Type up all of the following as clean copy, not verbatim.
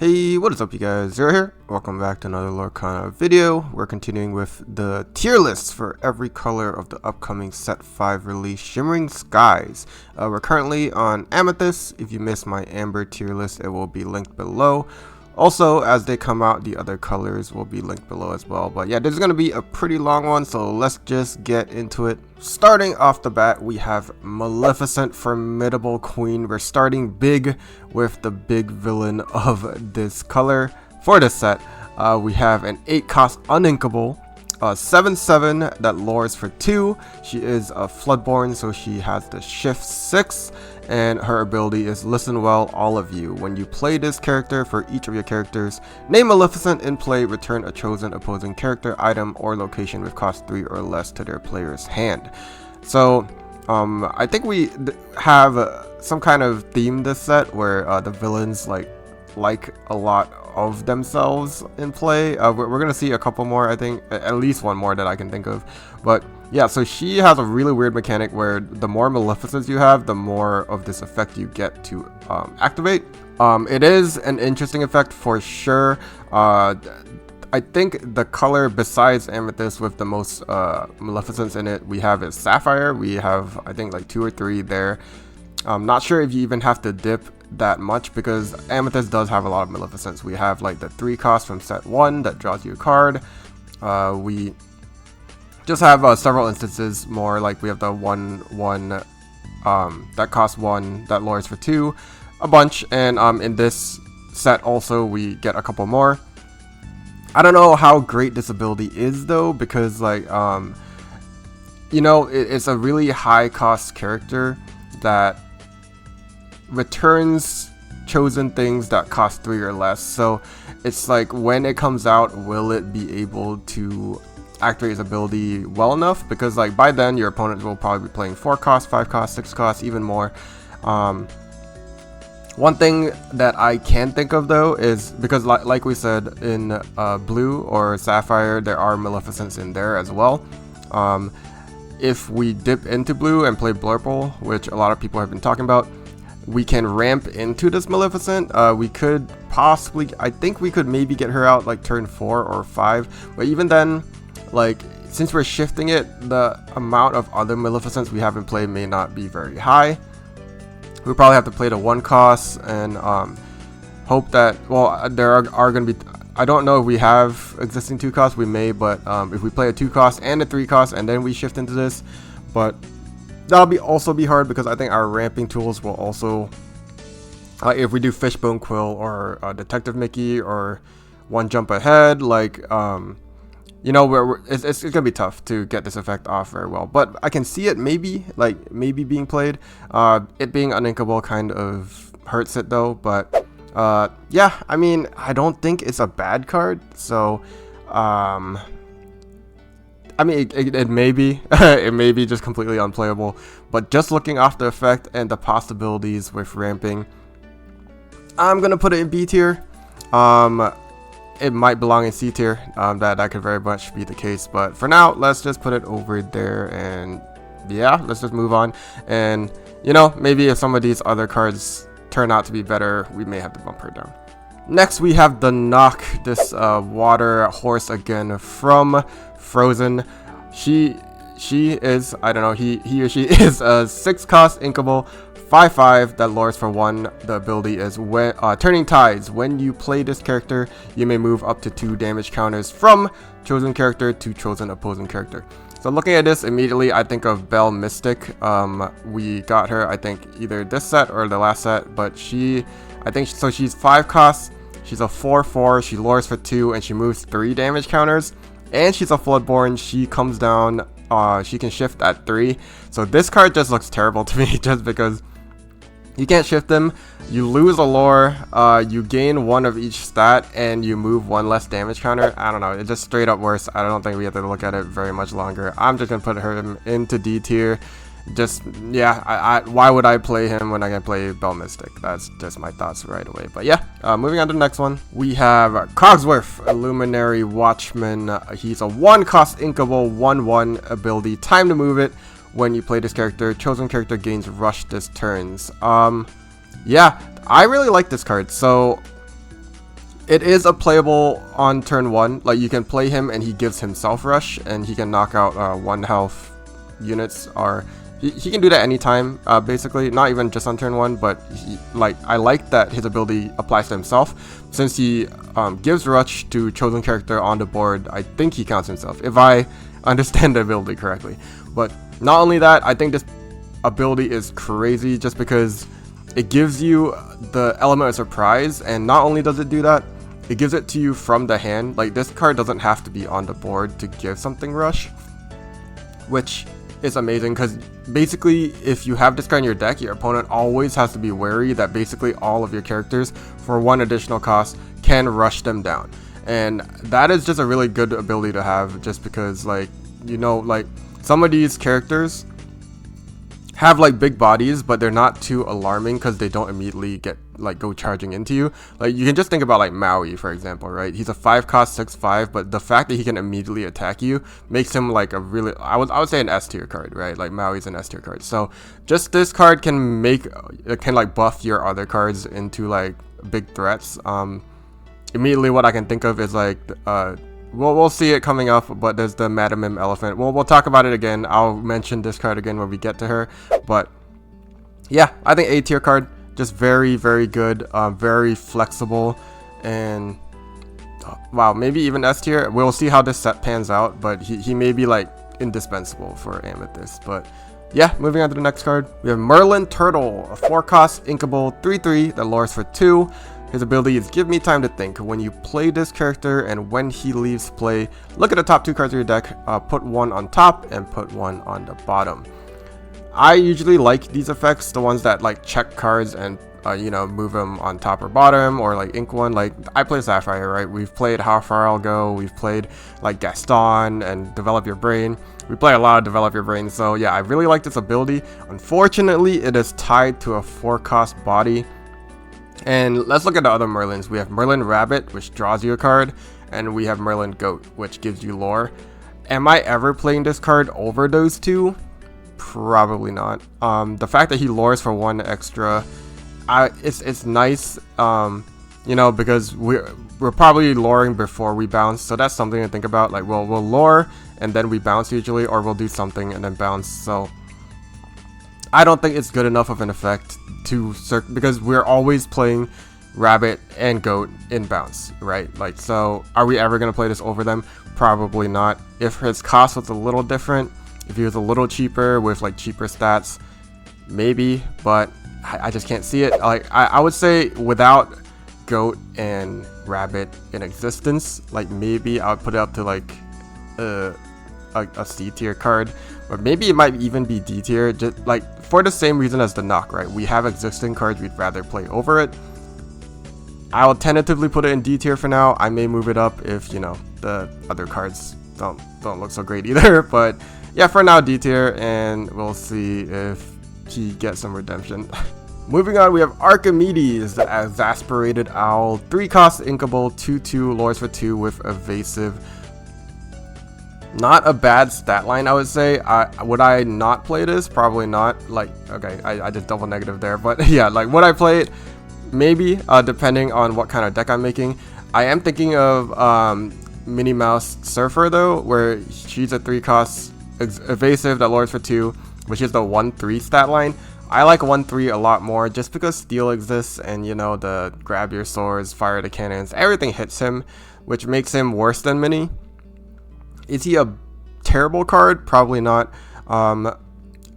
Hey, what is up you guys? Zero here. Welcome back to another Lorcana video. We're continuing with the tier lists for every color of the upcoming set 5 release, Shimmering Skies. We're currently on Amethyst. If you missed my Amber tier list, it will be linked below. Also, as they come out, the other colors will be linked below as well. But yeah, this is going to be a pretty long one, so let's just get into it. Starting off the bat, we have Maleficent, Formidable Queen. We're starting big with the big villain of this color. For this set, we have an 8-cost uninkable, 7/7 that lures for 2. She is a Floodborn, so she has the Shift 6, and her ability is Listen Well, All of You. When you play this character, for each of your characters, name Maleficent in play, return a chosen opposing character, item, or location with cost 3 or less to their player's hand. So, I think we have some kind of theme this set where the villains like a lot of themselves in play. We're gonna see a couple more, I think, at least one more that I can think of. But yeah, so she has a really weird mechanic where the more Maleficents you have, the more of this effect you get to activate. It is an interesting effect for sure. I think the color besides Amethyst with the most Maleficents in it we have is Sapphire. We have, I think, like 2 or 3 there. I'm not sure if you even have to dip that much because Amethyst does have a lot of Maleficents. We have like the 3 cost from set 1 that draws you a card. We just have several instances more, like we have the 1/1 that costs 1 that lures for 2, a bunch, and in this set also we get a couple more. I don't know how great this ability is though, because like you know, it's a really high cost character that returns chosen things that cost 3 or less. So it's like, when it comes out, will it be able to activate its ability well enough? Because like by then your opponent will probably be playing 4 cost, 5 cost, 6 cost, even more. One thing that I can think of though is, because like we said, in blue or Sapphire there are Maleficents in there as well. If we dip into blue and play Blurple, which a lot of people have been talking about, we can ramp into this Maleficent. We could possibly, I think we could maybe get her out like turn 4 or 5, but even then, like, since we're shifting it, the amount of other Maleficents we have in play may not be very high. We'll probably have to play the 1 cost and hope that, well, there are going to be, I don't know if we have existing 2 costs, we may, but if we play a 2 cost and a 3 cost and then we shift into this, but that'll also be hard because I think our ramping tools will also, if we do Fishbone Quill or Detective Mickey or 1 jump ahead, like, you know, it's gonna be tough to get this effect off very well. But I can see it maybe being played. It being uninkable kind of hurts it though. But yeah, I mean, I don't think it's a bad card. So I mean, it may be, it may be just completely unplayable, but just looking off the effect and the possibilities with ramping, I'm gonna put it in B tier. It might belong in C tier. That could very much be the case, but for now, let's just put it over there, and yeah, let's just move on. And you know, maybe if some of these other cards turn out to be better, we may have to bump her down. Next, we have the Nokk, this water horse again from Frozen. She is, I don't know, he or she is a 6-cost inkable, 5/5 that lures for 1. The ability is when Turning Tides. When you play this character, you may move up to 2 damage counters from chosen character to chosen opposing character. So looking at this immediately, I think of Belle Mystic. We got her, I think, either this set or the last set, but I think so. She's 5 costs. She's a 4/4. She lures for 2 and she moves 3 damage counters. And she's a Floodborn. She comes down. She can shift at 3. So this card just looks terrible to me, just because you can't shift them. You lose a lore. You gain 1 of each stat, and you move 1 less damage counter. I don't know. It's just straight up worse. I don't think we have to look at it very much longer. I'm just gonna put her into D tier. Just, yeah, why would I play him when I can play Belle Mystic? That's just my thoughts right away. But yeah, moving on to the next one, we have Cogsworth, Illuminary Watchman. He's a 1-cost inkable, 1/1 ability. Time to move it. When you play this character, chosen character gains rush this turns. Yeah, I really like this card. So It is a playable on turn 1, like you can play him and he gives himself rush, and he can knock out 1 health units, or he can do that anytime, basically, not even just on turn 1, but I like that his ability applies to himself. Since he gives rush to chosen character on the board, I think he counts himself, if I understand the ability correctly. But not only that, I think this ability is crazy just because it gives you the element of surprise, and not only does it do that, it gives it to you from the hand. Like, this card doesn't have to be on the board to give something rush, which is amazing, because basically if you have this card in your deck, your opponent always has to be wary that basically all of your characters for 1 additional cost can rush them down. And that is just a really good ability to have, just because, like, you know, like some of these characters have like big bodies, but they're not too alarming because they don't immediately go charging into you. Like, you can just think about like Maui, for example, right? He's a 5 cost 6/5, but the fact that he can immediately attack you makes him like a really, I would say an S tier card, right? Like, Maui's an S tier card. So just this card can like buff your other cards into like big threats. Immediately what I can think of is like we'll see it coming up, but there's the Madam Mim Elephant. We'll talk about it again. I'll mention this card again when we get to her. But yeah, I think A tier card, just very, very good, very flexible, and wow, maybe even S tier. We'll see how this set pans out, but he may be like indispensable for Amethyst. But yeah, moving on to the next card, we have Merlin Turtle, a 4 cost inkable 3/3 that lures for 2. His ability is Give Me Time to Think. When you play this character and when he leaves play, look at the top 2 cards of your deck, put 1 on top and put 1 on the bottom. I usually like these effects, the ones that like check cards and you know, move them on top or bottom, or like ink one. Like, I play Sapphire, right? We've played How Far I'll Go, we've played like Gaston and Develop Your Brain. We play a lot of Develop Your Brain, so yeah, I really like this ability. Unfortunately, it is tied to a 4 cost body. And let's look at the other Merlins. We have Merlin Rabbit, which draws you a card, and we have Merlin Goat, which gives you lore. Am I ever playing this card over those 2? Probably not. The fact that he lures for 1 extra, it's nice, you know, because we're probably luring before we bounce, so that's something to think about. Like, we'll lure and then we bounce usually, or we'll do something and then bounce. So I don't think it's good enough of an effect to because we're always playing Rabbit and Goat in bounce, right? Like, so are we ever going to play this over them? Probably not. If his cost was a little different, if he was a little cheaper with like cheaper stats, maybe, but I just can't see it. Like, I would say without Goat and Rabbit in existence, like, maybe I would put it up to like a C tier card, or maybe it might even be D tier, just like for the same reason as the Nokk, right? We have existing cards we'd rather play over it. I'll tentatively put it in D tier for now. I may move it up if, you know, the other cards don't look so great either. But yeah, for now D tier, and we'll see if he gets some redemption. Moving on, we have Archimedes, the Exasperated Owl, 3 cost inkable, 2/2, lures for 2 with evasive. Not a bad stat line, I would say. Would I not play this? Probably not. Like, okay, I did double negative there, but yeah, like, would I play it? Maybe, depending on what kind of deck I'm making. I am thinking of Minnie Mouse Surfer though, where she's a 3 cost evasive that lures for 2, which is the 1/3 stat line. I like 1/3 a lot more just because Steel exists, and, you know, the grab your swords, fire the cannons, everything hits him, which makes him worse than Minnie. Is he a terrible card? Probably not.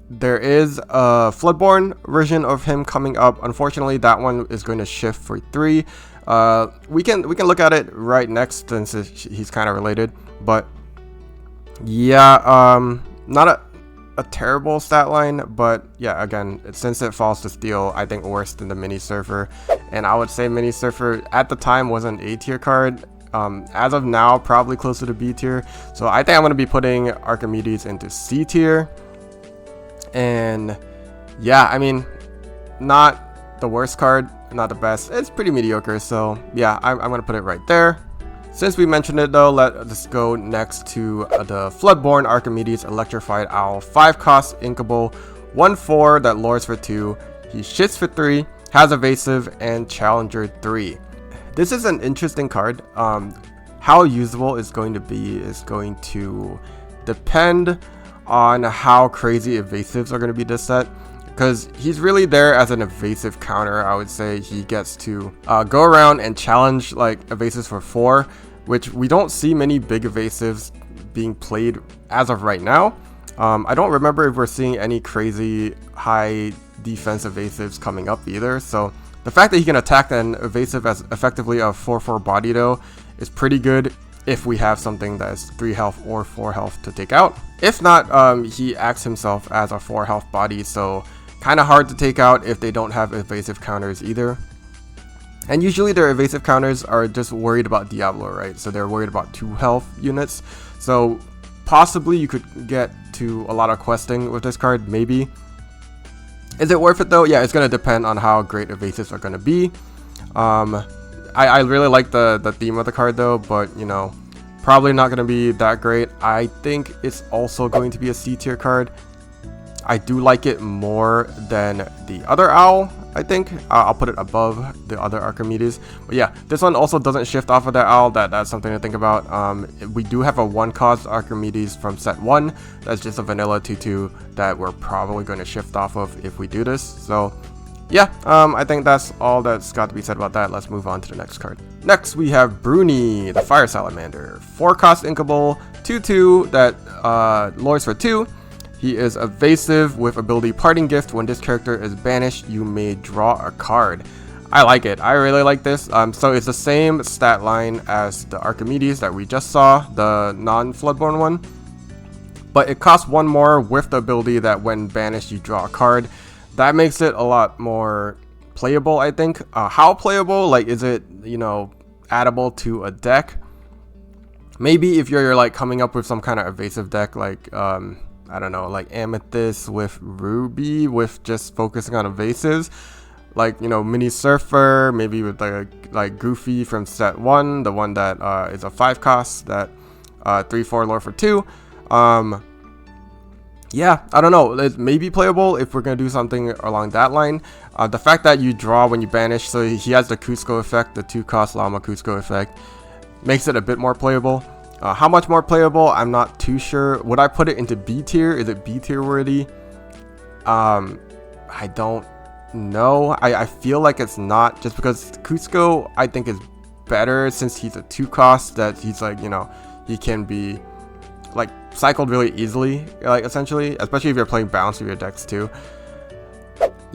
There is a Floodborn version of him coming up. Unfortunately, that one is going to shift for 3. We can look at it right next since he's kind of related. But yeah, not a terrible stat line, but yeah, again, since it falls to Steel, I think worse than the Mini Surfer. And I would say Mini Surfer at the time was an A tier card. As of now, probably closer to B tier. So I think I'm going to be putting Archimedes into C tier. And yeah, I mean, not the worst card, not the best. It's pretty mediocre. So yeah, I'm going to put it right there. Since we mentioned it though, let's go next to the Floodborn Archimedes Electrified Owl, 5 cost inkable, 1/4 that lures for 2. He shits for 3, has evasive and challenger 3. This is an interesting card. How usable it's going to be is going to depend on how crazy evasives are going to be this set, because he's really there as an evasive counter. I would say he gets to go around and challenge like evasives for 4, which we don't see many big evasives being played as of right now. I don't remember if we're seeing any crazy high defense evasives coming up either, so the fact that he can attack an evasive as effectively a 4/4 body though is pretty good if we have something that is 3 health or 4 health to take out. If not, he acts himself as a 4 health body, so kind of hard to take out if they don't have evasive counters either. And usually their evasive counters are just worried about Diablo, right? So they're worried about 2 health units. So possibly you could get to a lot of questing with this card, maybe. Is it worth it though? Yeah, it's going to depend on how great evasives are going to be. I really like the theme of the card though, but you know, probably not going to be that great. I think it's also going to be a C tier card. I do like it more than the other owl, I think. I'll put it above the other Archimedes. But yeah, this one also doesn't shift off of that owl. That's something to think about. We do have a 1-cost Archimedes from set 1. That's just a vanilla 2/2 that we're probably going to shift off of if we do this. So yeah, I think that's all that's got to be said about that. Let's move on to the next card. Next, we have Bruni, the Fire Salamander. 4-cost Inkable, 2/2 that lures for 2. He is evasive with ability Parting Gift. When this character is banished, you may draw a card. I like it. I really like this. So it's the same stat line as the Archimedes that we just saw, the non-Floodborn one. But it costs 1 more with the ability that when banished, you draw a card. That makes it a lot more playable, I think. How playable? Like, is it, you know, addable to a deck? Maybe if you're like coming up with some kind of evasive deck, like I don't know, like Amethyst with Ruby, with just focusing on evasives, like, you know, Mini Surfer, maybe with like Goofy from set 1, the one that is a 5-cost that 3/4 lore for 2. Yeah, I don't know, it may be playable if we're gonna do something along that line. The fact that you draw when you banish, so he has the Cusco effect, the 2-cost Llama Cusco effect, makes it a bit more playable. How much more playable, I'm not too sure. Would I put it into B tier? Is it B tier worthy? I don't know. I feel like it's not, just because Cusco I think is better since he's a 2-cost, that he's like, you know, he can be like cycled really easily, like essentially, especially if you're playing balance with your decks too.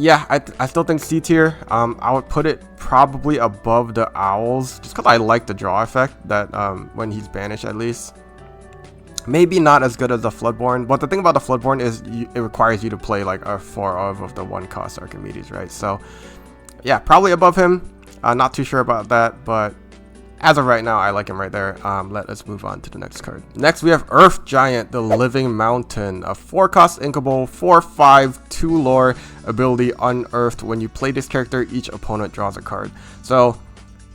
Yeah, I still think C tier. I would put it probably above the owls, just because I like the draw effect that when he's banished at least. Maybe not as good as the Floodborn, but the thing about the Floodborn is it requires you to play like a 4 of the 1-cost Archimedes, right? So yeah, probably above him. Not too sure about that, but as of right now, I like him right there. Let us move on to the next card. Next, we have Earth Giant, the Living Mountain, a 4-cost Inkable, 4/5, 2 lore, ability Unearthed. When you play this character, each opponent draws a card. So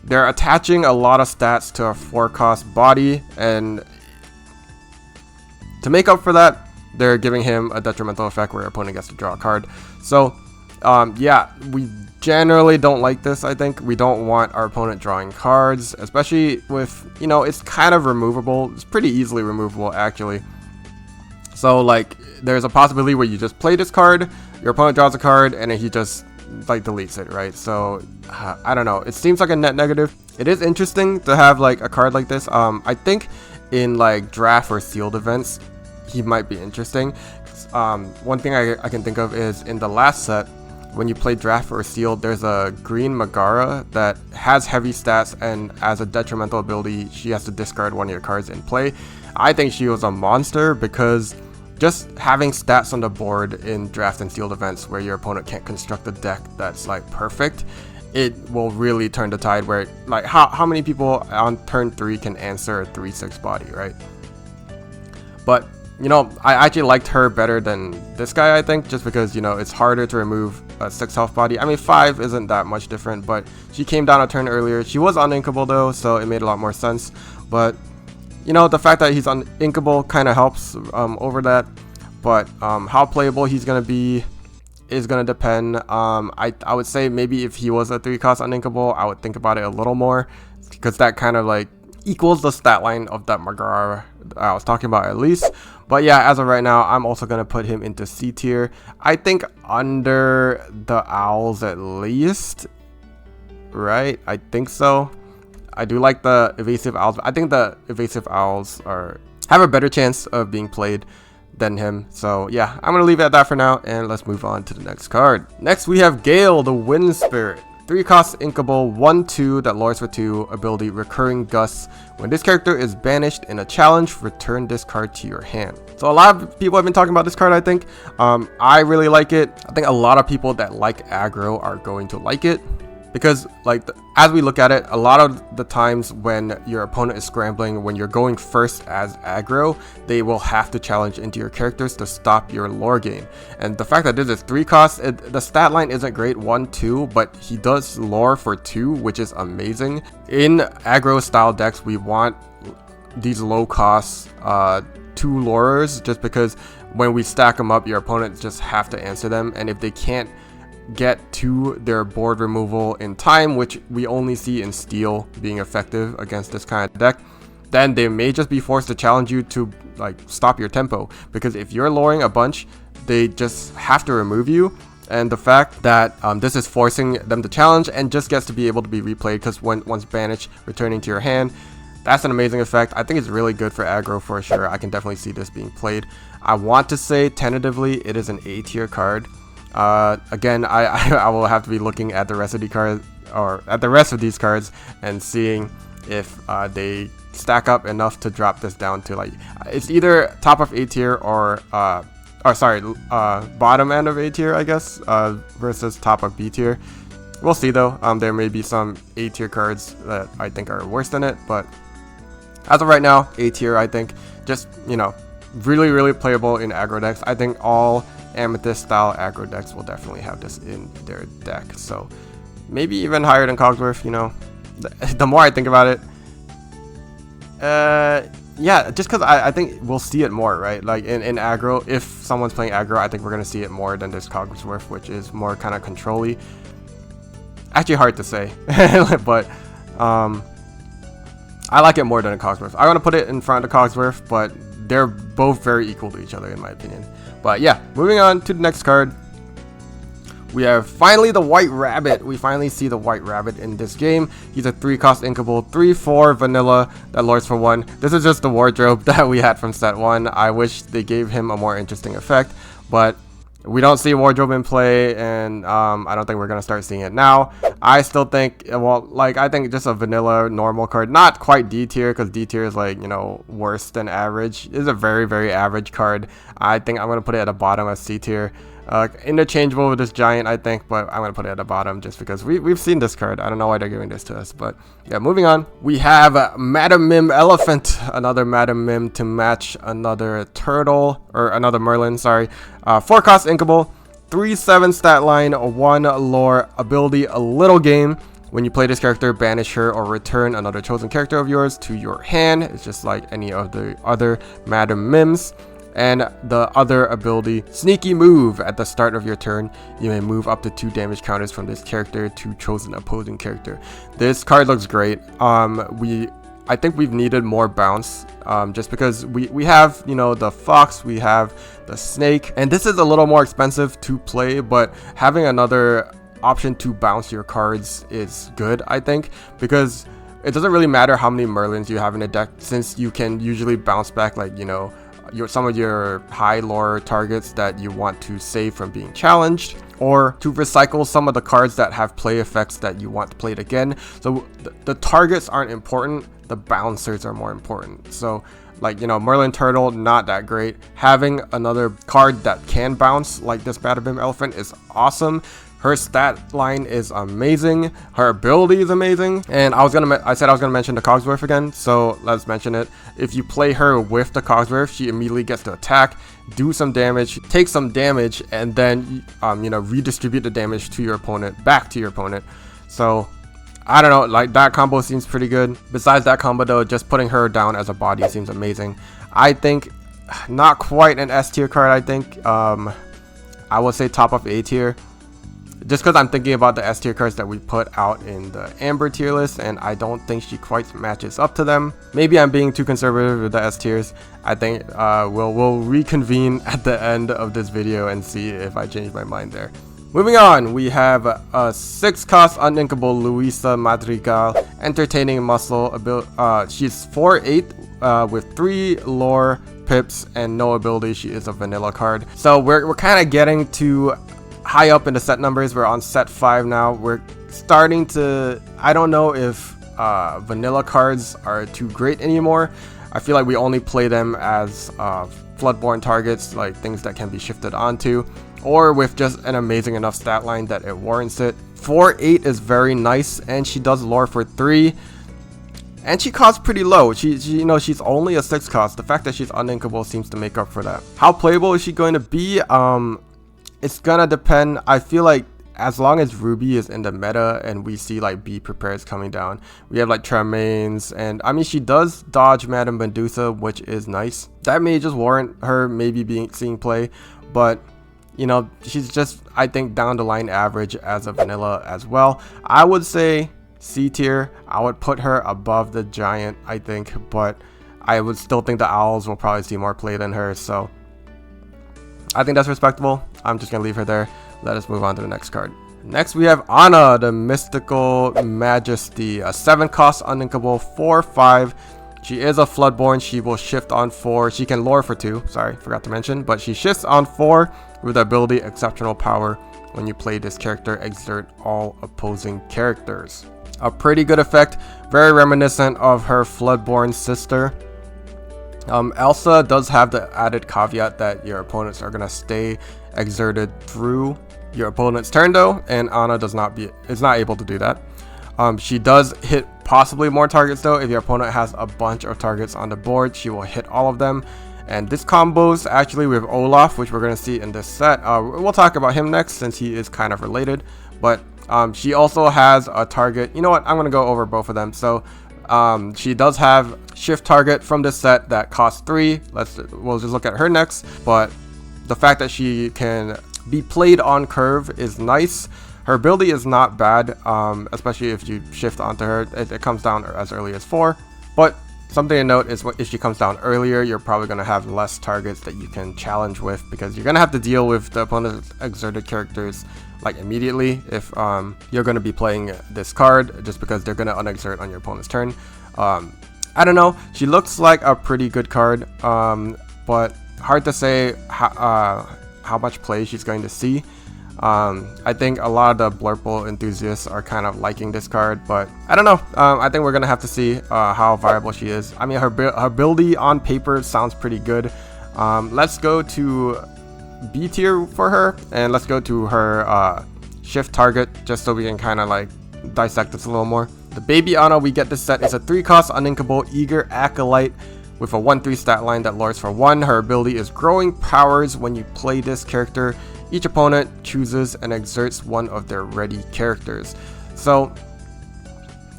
they're attaching a lot of stats to a 4-cost body, and to make up for that, they're giving him a detrimental effect where your opponent gets to draw a card. So yeah, we generally don't like this. I think we don't want our opponent drawing cards, especially with, you know, it's kind of removable. It's pretty easily removable actually. So like there's a possibility where you just play this card, your opponent draws a card, and then he just like deletes it, right? So I don't know, it seems like a net negative. It is interesting to have like a card like this. I think in like draft or sealed events he might be interesting. One thing I can think of is in the last set, when you play draft or sealed, there's a green Megara that has heavy stats, and as a detrimental ability she has to discard 1 of your cards in play. I think she was a monster, because just having stats on the board in draft and sealed events where your opponent can't construct a deck that's like perfect, it will really turn the tide. Where like how many people on turn 3 can answer a 3/6 body, right? But you know, I actually liked her better than this guy, I think, just because, you know, it's harder to remove a 6 health body. I mean, 5 isn't that much different, but she came down a turn earlier. She was uninkable though, so it made a lot more sense. But you know, the fact that he's uninkable kind of helps over that. But how playable he's gonna be, is gonna depend. I would say maybe if he was a 3-cost uninkable, I would think about it a little more, because that kind of like equals the stat line of that Magara I was talking about at least. But yeah, as of right now, I'm also gonna put him into C tier. I think under the owls at least, right? I think so. I do like the evasive owls. I think the evasive owls have a better chance of being played than him. So yeah, I'm gonna leave it at that for now, and let's move on to the next card. Next we have Gale, the Wind Spirit. 3-cost inkable, 1/2 that lures for 2, ability Recurring Gusts. When this character is banished in a challenge, return this card to your hand. So a lot of people have been talking about this card, I think. I really like it. I think a lot of people that like aggro are going to like it, because like as we look at it, a lot of the times when your opponent is scrambling, when you're going first as aggro, they will have to challenge into your characters to stop your lore gain. And the fact that this is 3 costs, the stat line isn't great, 1/2, but he does lore for 2, which is amazing. In aggro style decks, we want these low cost 2 lorers, just because when we stack them up, your opponents just have to answer them, and if they can't get to their board removal in time, which we only see in steel being effective against this kind of deck, then they may just be forced to challenge you to like stop your tempo, because if you're luring a bunch, they just have to remove you. And the fact that this is forcing them to challenge and just gets to be able to be replayed, because once banished, returning to your hand, that's an amazing effect. I think it's really good for aggro for sure. I can definitely see this being played. I want to say tentatively it is an A tier card. Again, I will have to be looking at the rest of the cards, or at the rest of these cards, and seeing if they stack up enough to drop this down to like, it's either top of A tier or bottom end of A tier, I guess, versus top of B tier. We'll see though. There may be some A tier cards that I think are worse than it, but as of right now, A tier, I think. Just, you know, really playable in aggro decks. I think all Amethyst style aggro decks will definitely have this in their deck, so maybe even higher than Cogsworth, you know. The more I think about it, yeah, just because I think we'll see it more, right? Like in aggro, if someone's playing aggro, I think we're gonna see it more than this Cogsworth, which is more kind of control-y. Actually hard to say, but I like it more than a Cogsworth. I want to put it in front of Cogsworth, but they're both very equal to each other in my opinion. But yeah, moving on to the next card. We have finally the White Rabbit. We finally see the White Rabbit in this game. He's a 3-cost inkable, 3/4 vanilla that lures for 1. This is just the wardrobe that we had from set 1. I wish they gave him a more interesting effect, but we don't see wardrobe in play, and I don't think we're gonna start seeing it now. I still think, well, like, I think just a vanilla normal card, not quite D tier, because D tier is like, you know, worse than average. It's a very average card. I think I'm gonna put it at the bottom as C tier. Interchangeable with this giant, I think, but I'm gonna put it at the bottom just because we've seen this card. I don't know why they're giving this to us, but yeah, moving on. We have Madam Mim Elephant, another Madam Mim to match another turtle, or another Merlin, sorry. 4-cost inkable, 3/7 stat line, 1 lore ability, a little game. When you play this character, banish her or return another chosen character of yours to your hand. It's just like any of the other Madam Mims. And the other ability, Sneaky Move. At the start of your turn, you may move up to 2 damage counters from this character to chosen opposing character. This card looks great. I think we've needed more bounce, just because we have, you know, the fox, we have the snake, and this is a little more expensive to play, but having another option to bounce your cards is good, I think, because it doesn't really matter how many Merlins you have in a deck, since you can usually bounce back, like, you know, some of your high lore targets that you want to save from being challenged, or to recycle some of the cards that have play effects that you want to play it again. So the targets aren't important, the bouncers are more important. So, like, you know, Merlin Turtle, not that great. Having another card that can bounce, like this Madam Mim Elephant, is awesome. Her stat line is amazing. Her ability is amazing. And I said I was gonna mention the Cogsworth again, so let's mention it. If you play her with the Cogsworth, she immediately gets to attack, do some damage, take some damage, and then you know, redistribute the damage to your opponent, back to your opponent. So I don't know, like, that combo seems pretty good. Besides that combo though, just putting her down as a body seems amazing. I think not quite an S tier card, I think. I would say top of A tier. Just because I'm thinking about the S tier cards that we put out in the Amber tier list, and I don't think she quite matches up to them. Maybe I'm being too conservative with the S tiers. I think we'll reconvene at the end of this video and see if I change my mind there. Moving on, we have a 6-cost uninkable Luisa Madrigal, entertaining muscle. She's 4/8 with 3 lore pips and no ability. She is a vanilla card. So we're kind of getting to high up in the set numbers. We're on set 5 now. We're starting to, I don't know if vanilla cards are too great anymore. I feel like we only play them as floodborne targets, like things that can be shifted onto, or with just an amazing enough stat line that it warrants it. 4/8 is very nice, and she does lore for 3, and she costs pretty low. You know, she's only a 6 cost. The fact that she's uninkable seems to make up for that. How playable is she going to be? It's gonna depend. I feel like as long as Ruby is in the meta and we see like B prepares coming down, we have like Tremaines, and I mean, she does dodge Madame Medusa, which is nice. That may just warrant her maybe seeing play, but you know, she's just, I think, down the line average as a vanilla as well. I would say C tier. I would put her above the Giant, I think, but I would still think the Owls will probably see more play than her, so I think that's respectable. I'm just gonna leave her there. Let us move on to the next card. Next we have Anna, the Mythical Majesty, a 7-cost uninkable 4/5. She is a Floodborn. She will shift on 4. She can lore for 2. Sorry, forgot to mention, but she shifts on 4 with the ability Exceptional Power. When you play this character, exert all opposing characters. A pretty good effect, very reminiscent of her Floodborn sister. Elsa does have the added caveat that your opponents are gonna stay exerted through your opponent's turn though, and Anna is not able to do that. She does hit possibly more targets though. If your opponent has a bunch of targets on the board, she will hit all of them. And this combos actually with Olaf, which we're gonna see in this set. We'll talk about him next since he is kind of related, but she also has a target. You know what? I'm gonna go over both of them. So she does have shift target from this set that costs 3. We'll just look at her next, but the fact that she can be played on curve is nice. Her ability is not bad, especially if you shift onto her. It comes down as early as 4, but something to note is if she comes down earlier, you're probably going to have less targets that you can challenge with, because you're going to have to deal with the opponent's exerted characters like immediately if you're going to be playing this card, just because they're going to unexert on your opponent's turn. I don't know. She looks like a pretty good card, but hard to say how much play she's going to see. I think a lot of the Blurple enthusiasts are kind of liking this card, but I don't know. I think we're gonna have to see how viable she is. I mean, her ability on paper sounds pretty good. Let's go to B tier for her, and let's go to her shift target, just so we can kind of like dissect this a little more. The baby Anna we get this set is a 3-cost uninkable Eager Acolyte with a 1/3 stat line that lures for 1. Her ability is Growing Powers. When you play this character, each opponent chooses and exerts one of their ready characters. So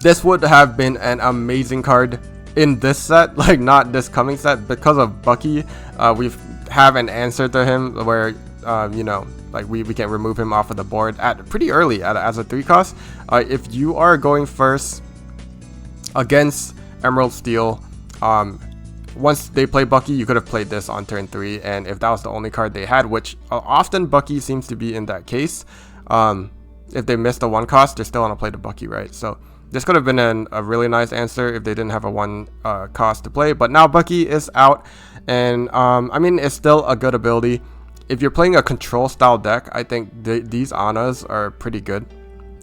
this would have been an amazing card in this set, like not this coming set, because of Bucky. We have an answer to him where you know, like we can remove him off of the board at pretty early as a 3-cost. If you are going first against Emerald Steel, once they play Bucky, you could have played this on turn 3, and if that was the only card they had, which often Bucky seems to be in that case, if they missed a 1-cost, they're still gonna play the Bucky, right? So this could have been a really nice answer if they didn't have a 1 cost to play, but now Bucky is out, and I mean, it's still a good ability. If you're playing a control style deck, I think these Annas are pretty good.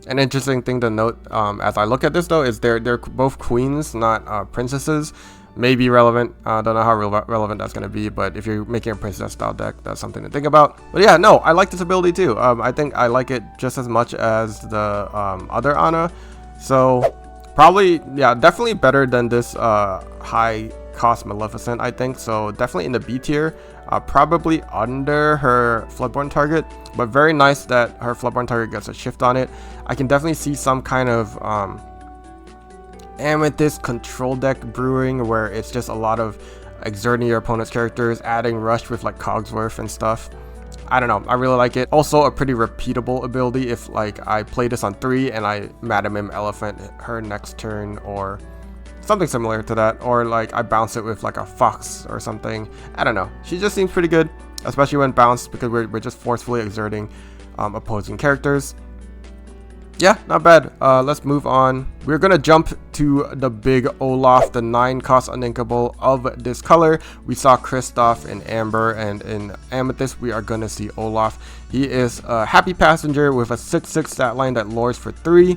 An interesting thing to note as I look at this though is they're both queens, not princesses. May be relevant. Don't know how relevant that's going to be, but if you're making a princess style deck, that's something to think about. But yeah, no, I like this ability too. I think I like it just as much as the other Anna. So probably, yeah, definitely better than this high cost Maleficent, I think. So definitely in the B tier, probably under her Floodborn target, but very nice that her Floodborn target gets a shift on it. I can definitely see some kind of Amethyst control deck brewing, where it's just a lot of exerting your opponent's characters, adding rush with like Cogsworth and stuff. I don't know, I really like it. Also a pretty repeatable ability if like I play this on 3 and I Madam Mim Elephant her next turn, or something similar to that, or like I bounce it with like a fox or something. I don't know, she just seems pretty good, especially when bounced, because we're just forcefully exerting opposing characters. Yeah, not bad. Let's move on. We're gonna jump to the big Olaf, the 9-cost uninkable of this color. We saw Kristoff in Amber, and in Amethyst we are gonna see Olaf. He is a happy passenger with a 6/6 stat line that lures for 3.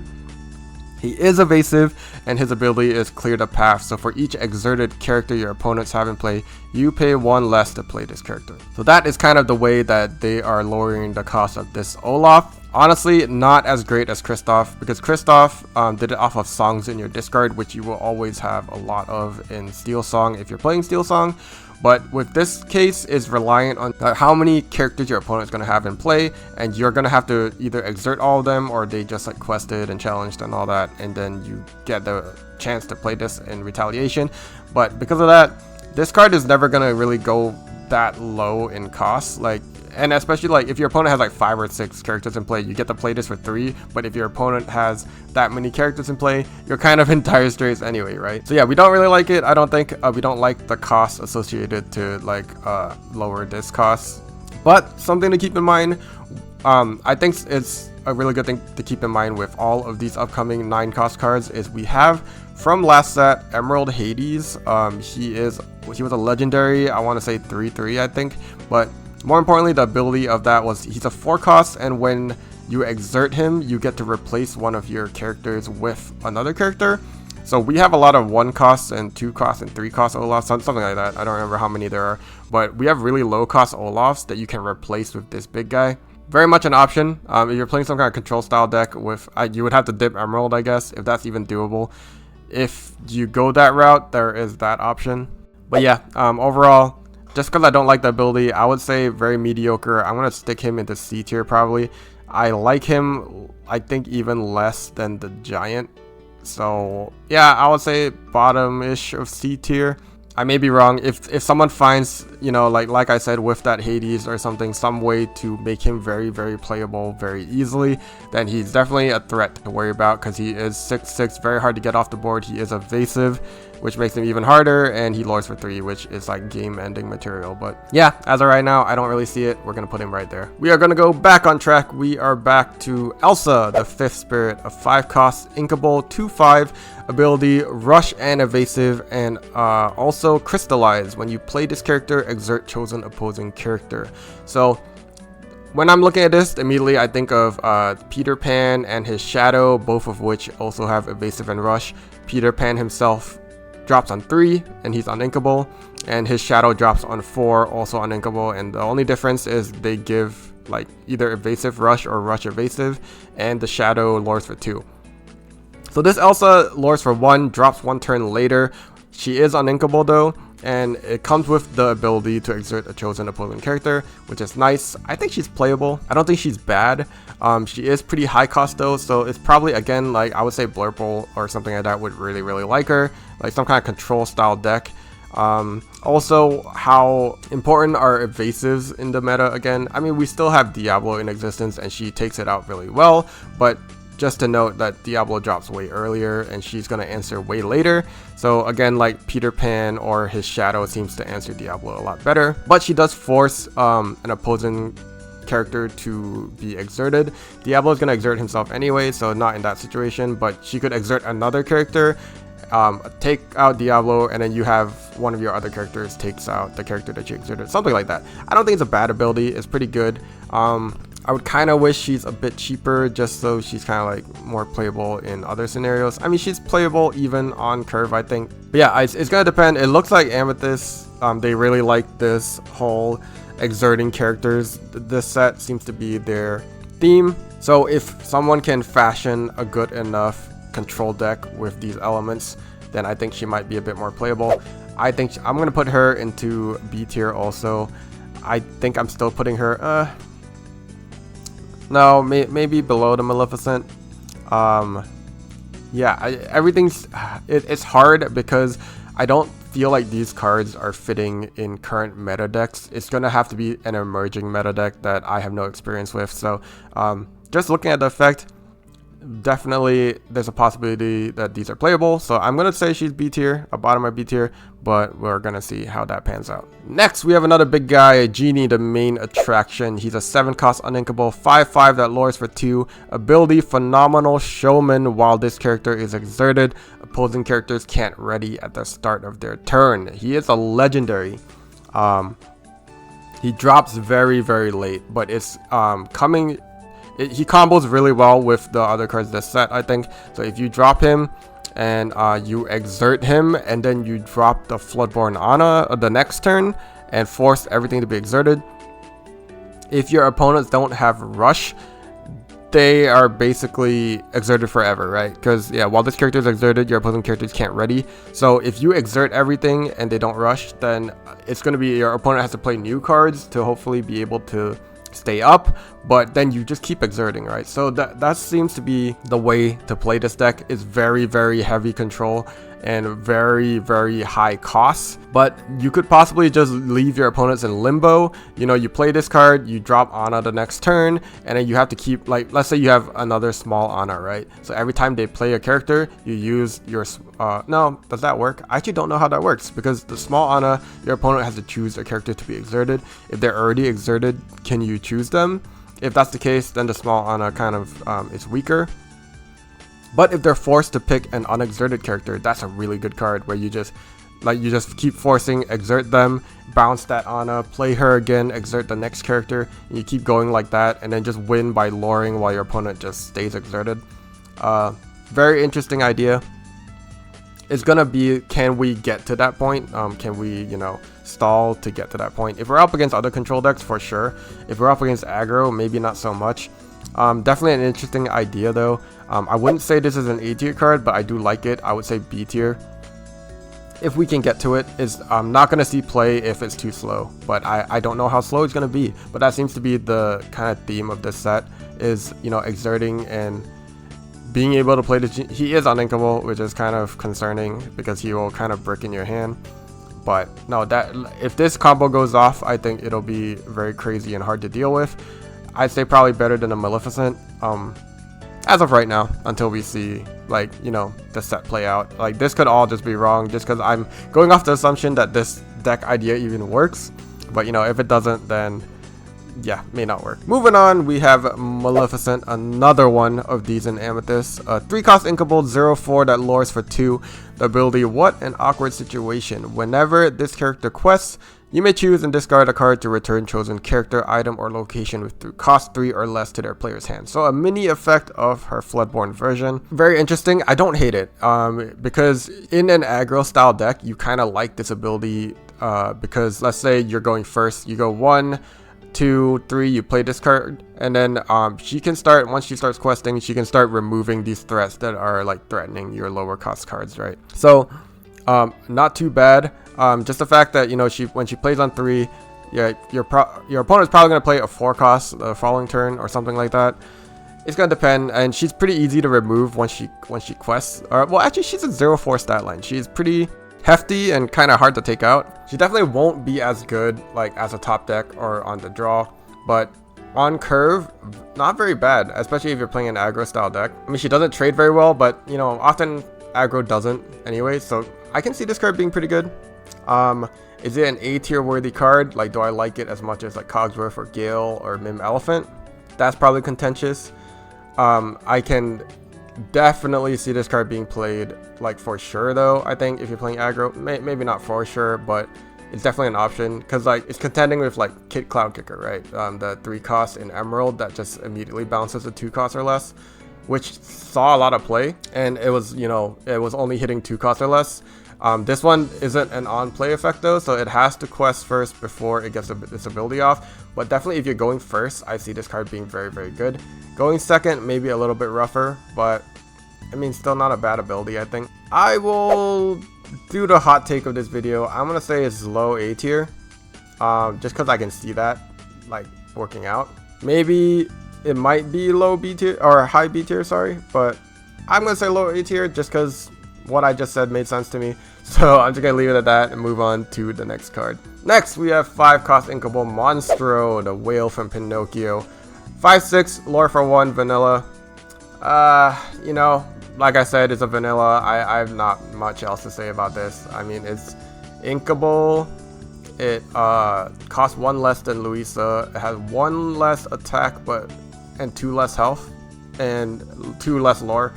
He is evasive, and his ability is clear the path. So for each exerted character your opponents have in play, you pay 1 less to play this character. So that is kind of the way that they are lowering the cost of this Olaf. Honestly, not as great as Kristoff, because Kristoff did it off of songs in your discard, which you will always have a lot of in Steel Song if you're playing Steel Song. But with this case, is reliant on how many characters your opponent is going to have in play, and you're going to have to either exert all of them, or they just like quested and challenged and all that, and then you get the chance to play this in retaliation. But because of that, this card is never going to really go that low in cost. Like, and especially like if your opponent has like 5 or 6 characters in play, you get to play this for 3. But if your opponent has that many characters in play, you're kind of in dire straits anyway, right? So yeah, we don't really like it. I don't think we don't like the cost associated to like lower this cost. But something to keep in mind, I think it's a really good thing to keep in mind with all of these upcoming 9-cost cards is we have from last set Emerald Hades. He was a legendary, I want to say 3/3 I think, but more importantly, the ability of that was he's a 4-cost, and when you exert him, you get to replace one of your characters with another character. So we have a lot of 1-cost and 2-cost and 3-cost Olafs, something like that. I don't remember how many there are, but we have really low-cost Olafs that you can replace with this big guy. Very much an option. If you're playing some kind of control style deck with, you would have to dip Emerald, I guess, if that's even doable. If you go that route, there is that option. But yeah, overall, just because I don't like the ability, I would say very mediocre. I'm going to stick him into C tier probably. I like him, I think, even less than the Giant. So yeah, I would say bottom-ish of C tier. I may be wrong. If someone finds, you know, like I said, with that Hades or something, some way to make him very, very playable very easily, then he's definitely a threat to worry about, because he is 6/6, very hard to get off the board. He is evasive, which makes him even harder, and he lures for 3, which is like game-ending material. But yeah, as of right now, I don't really see it. We're gonna put him right there. We are gonna go back on track. We are back to Elsa, the 5th spirit, a 5-cost inkable 2/5 ability, rush and evasive, and also crystallize. When you play this character, exert chosen opposing character. So when I'm looking at this, immediately I think of Peter Pan and his shadow, both of which also have evasive and rush. Peter Pan himself drops on 3 and he's uninkable, and his shadow drops on 4, also uninkable, and the only difference is they give like either evasive rush or rush evasive, and the shadow lures for 2. So this Elsa lures for 1, drops 1 turn later. She is uninkable though, and it comes with the ability to exert a chosen opposing character, which is nice. I think she's playable. I don't think she's bad. She is pretty high cost though, so it's probably, again, like I would say Blurple or something like that would really, really like her, like some kind of control style deck. Also, how important are evasives in the meta again? I mean, we still have Diablo in existence and she takes it out really well, but just to note that Diablo drops way earlier and she's going to answer way later. So again, like Peter Pan or his shadow seems to answer Diablo a lot better, but she does force an opposing character to be exerted. Diablo is going to exert himself anyway, so not in that situation, but she could exert another character, take out Diablo, and then you have one of your other characters takes out the character that you exerted, something like that. I don't think it's a bad ability. It's pretty good. I would kind of wish she's a bit cheaper, just so she's kind of like more playable in other scenarios. I mean, she's playable even on curve, I think. But yeah, it's gonna depend. It looks like Amethyst, they really like this whole exerting characters. This set seems to be their theme. So if someone can fashion a good enough control deck with these elements, then I think she might be a bit more playable. I think I'm gonna put her into B tier also. I think I'm still putting her no, maybe below the Maleficent. Yeah, everything's it's hard because I don't feel like these cards are fitting in current meta decks. It's going to have to be an emerging meta deck that I have no experience with. So just looking at the effect, definitely there's a possibility that these are playable. So I'm going to say she's B tier, a bottom of B tier, but we're going to see how that pans out. Next, we have another big guy, Genie, the main attraction. He's a 7-cost uninkable, 5/5 that lures for 2. Ability, Phenomenal Showman. While this character is exerted, opposing characters can't ready at the start of their turn. He is a legendary. He drops very, very late, but it's coming. He combos really well with the other cards in the set, I think. So if you drop him and you exert him, and then you drop the Floodborn Ana the next turn and force everything to be exerted, if your opponents don't have rush, they are basically exerted forever, right? Because yeah, while this character is exerted, your opposing characters can't ready. So if you exert everything and they don't rush, then it's going to be your opponent has to play new cards to hopefully be able to stay up, but then you just keep exerting, right? So that seems to be the way to play this deck. Is very, very heavy control and very, very high costs, but you could possibly just leave your opponents in limbo. You know, you play this card, you drop Ana the next turn, and then you have to keep, like, let's say you have another small Ana, right? So every time they play a character, you use your no, does that work? I actually don't know how that works, because the small Ana, your opponent has to choose a character to be exerted. If they're already exerted, can you choose them? If that's the case, then the small Ana kind of is weaker. But if they're forced to pick an unexerted character, that's a really good card where you just keep forcing, exert them, bounce that Ana, play her again, exert the next character, and you keep going like that, and then just win by luring while your opponent just stays exerted. Very interesting idea. It's gonna be, can we get to that point? Can we, you know, stall to get to that point? If we're up against other control decks, for sure. If we're up against aggro, maybe not so much. Definitely an interesting idea though. I wouldn't say this is an A tier card, but I do like it. I would say B tier. If we can get to it, I'm not going to see play if it's too slow, but I don't know how slow it's going to be. But that seems to be the kind of theme of this set, is, you know, exerting and being able to play this. He is uninkable, which is kind of concerning because he will kind of brick in your hand. But no, that if this combo goes off, I think it'll be very crazy and hard to deal with. I'd say probably better than a Maleficent. As of right now, until we see, like, you know, the set play out. Like, this could all just be wrong just because I'm going off the assumption that this deck idea even works. But, you know, if it doesn't, then yeah, may not work. Moving on, we have Maleficent, another one of these in Amethyst. 3-cost inkable, 0/4 that lures for 2. The ability, What an Awkward Situation. Whenever this character quests, you may choose and discard a card to return chosen character, item, or location with cost 3 or less to their player's hand. So a mini effect of her Floodborn version. Very interesting. I don't hate it because in an aggro style deck, you kind of like this ability because let's say you're going first, you go 1, 2, 3, you play this card, and then she can start, once she starts questing, she can start removing these threats that are like threatening your lower cost cards, right? So not too bad. Just the fact that, you know, when she plays on 3, yeah, your opponent's probably going to play a 4-cost the following turn or something like that. It's going to depend, and she's pretty easy to remove once she quests. Well, actually, she's a 0/4 stat line. She's pretty hefty and kind of hard to take out. She definitely won't be as good like as a top deck or on the draw, but on curve, not very bad, especially if you're playing an aggro style deck. I mean, she doesn't trade very well, but, you know, often aggro doesn't anyway, so I can see this card being pretty good. Is it an A tier worthy card? Like, do I like it as much as like Cogsworth or Gale or Mim Elephant? That's probably contentious. I can definitely see this card being played, like, for sure though. I think if you're playing aggro, maybe not for sure, but it's definitely an option because, like, it's contending with like Kid Cloud Kicker, right? The 3-cost in Emerald that just immediately bounces to 2 costs or less, which saw a lot of play, and it was, you know, it was only hitting 2 costs or less. This one isn't an on-play effect though, so it has to quest first before it gets its ability off. But definitely if you're going first, I see this card being very, very good. Going second, maybe a little bit rougher, but I mean, still not a bad ability, I think. I will do the hot take of this video. I'm gonna say it's low A tier, just because I can see that, like, working out. Maybe it might be low B tier, or high B tier, sorry, but I'm gonna say low A tier just because, what I just said made sense to me. So I'm just gonna leave it at that and move on to the next card. Next, we have 5-cost inkable Monstro, the whale from Pinocchio. 5/6, lore for 1, vanilla. You know, like I said, it's a vanilla. I have not much else to say about this. I mean, it's inkable. It costs 1 less than Luisa. It has 1 less attack, and 2 less health, and 2 less lore.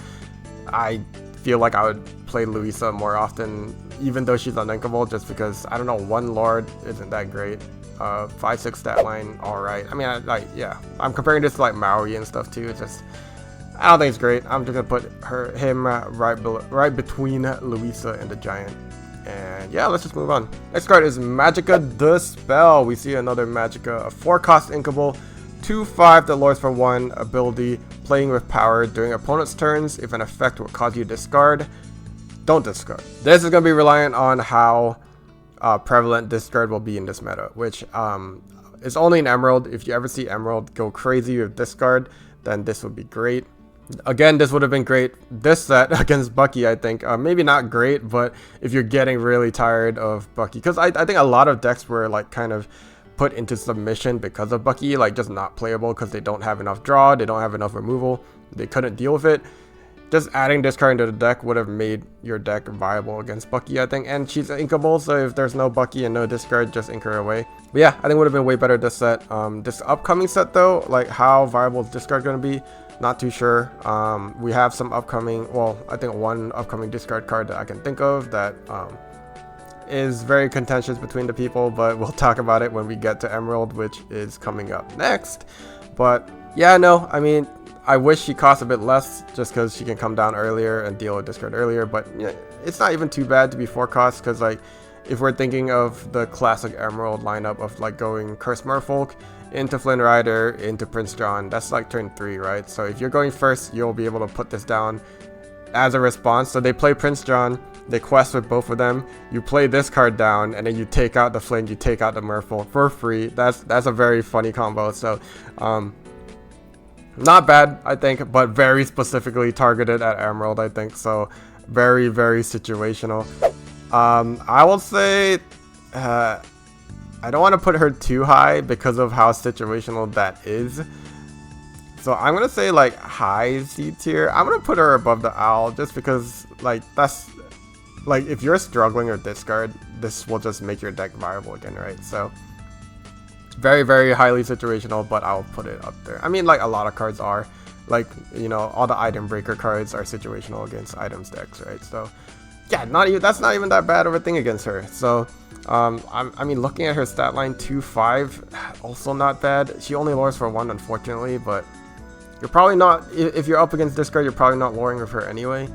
I feel like I would play Luisa more often, even though she's uninkable, just because, I don't know, 1 lore isn't that great. 5/6 stat line, alright. I mean, yeah, I'm comparing this to like Maui and stuff too. It's just, I don't think it's great. I'm just gonna put him right between Luisa and the giant. And yeah, let's just move on. Next card is Magica the Spell. We see another Magica, a 4-cost inkable, 2/5 that lures for 1 ability, playing with power during opponent's turns. If an effect will cause you to discard, don't discard. This is going to be reliant on how prevalent discard will be in this meta, which is only in Emerald. If you ever see Emerald go crazy with discard, then this would be great. Again, this would have been great this set against Bucky, I think. Maybe not great, but if you're getting really tired of Bucky, because I think a lot of decks were like kind of put into submission because of Bucky, like just not playable because they don't have enough draw, they don't have enough removal, they couldn't deal with it. Just adding this card into the deck would have made your deck viable against Bucky, I think. And she's inkable, so if there's no Bucky and no discard, just ink her away. But yeah, I think it would have been way better this set. This upcoming set though, like how viable is discard going to be? Not too sure. We have some upcoming, well, I think 1 upcoming discard card that I can think of that is very contentious between the people, but we'll talk about it when we get to Emerald, which is coming up next. But yeah, no, I mean, I wish she cost a bit less just because she can come down earlier and deal with discard earlier, but yeah, it's not even too bad to be 4 costs, because like if we're thinking of the classic Emerald lineup of like going Curse Merfolk into Flynn Rider into Prince John, that's like turn 3, right? So if you're going first, you'll be able to put this down as a response. So they play Prince John, they quest with both of them, you play this card down, and then you take out the Flynn, you take out the Merfolk for free. That's a very funny combo. So not bad, I think, but very specifically targeted at Emerald, I think. So very, very situational. I will say I don't want to put her too high because of how situational that is. So I'm going to say like high C tier. I'm going to put her above the Owl just because like that's like if you're struggling or discard, this will just make your deck viable again, right? So very, very highly situational, but I'll put it up there. I mean, like a lot of cards are, like, you know, all the item breaker cards are situational against items decks, right? So yeah, that's not even that bad of a thing against her. So I mean, looking at her stat line, 2/5, also not bad. She only lures for 1, unfortunately, but you're probably not, if you're up against discard, you're probably not luring with her anyway.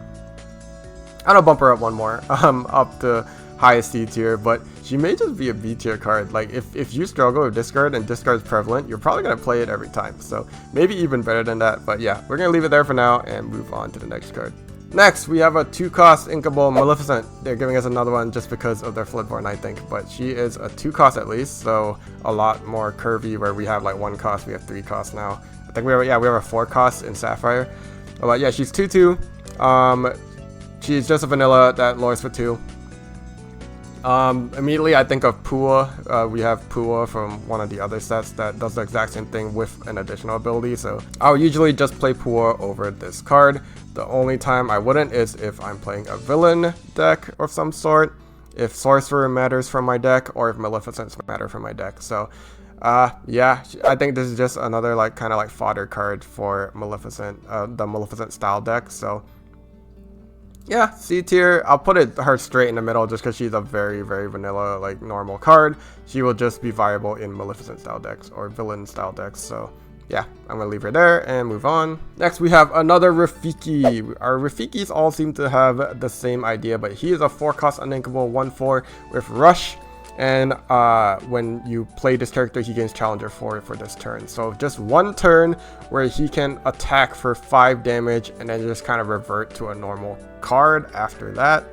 I'm gonna bump her up 1 more, up to highest C tier, but she may just be a B tier card. Like if you struggle with discard and discard's prevalent, you're probably gonna play it every time. So maybe even better than that. But yeah, we're gonna leave it there for now and move on to the next card. Next, we have a 2-cost inkable Maleficent. They're giving us another one just because of their Flipborn, I think. But she is a 2-cost at least, so a lot more curvy where we have like 1 cost, we have 3 costs now. I think we have a 4 cost in Sapphire. But yeah, she's 2/2. She's just a vanilla that lures for 2. Immediately I think of Pua. We have Pua from one of the other sets that does the exact same thing with an additional ability. So I'll usually just play Pua over this card. The only time I wouldn't is if I'm playing a villain deck of some sort, if Sorcerer matters from my deck, or if Maleficent matter from my deck. So yeah, I think this is just another like kind of like fodder card for Maleficent, the Maleficent style deck. So yeah, C tier. I'll put her straight in the middle just because she's a very, very vanilla, like normal card. She will just be viable in Maleficent style decks or villain style decks. So yeah, I'm gonna leave her there and move on. Next, we have another Rafiki. Our Rafikis all seem to have the same idea, but he is a 4-cost uninkable 1/4 with Rush. And when you play this character, he gains Challenger 4 for this turn. So just 1 turn where he can attack for 5 damage and then just kind of revert to a normal card after that.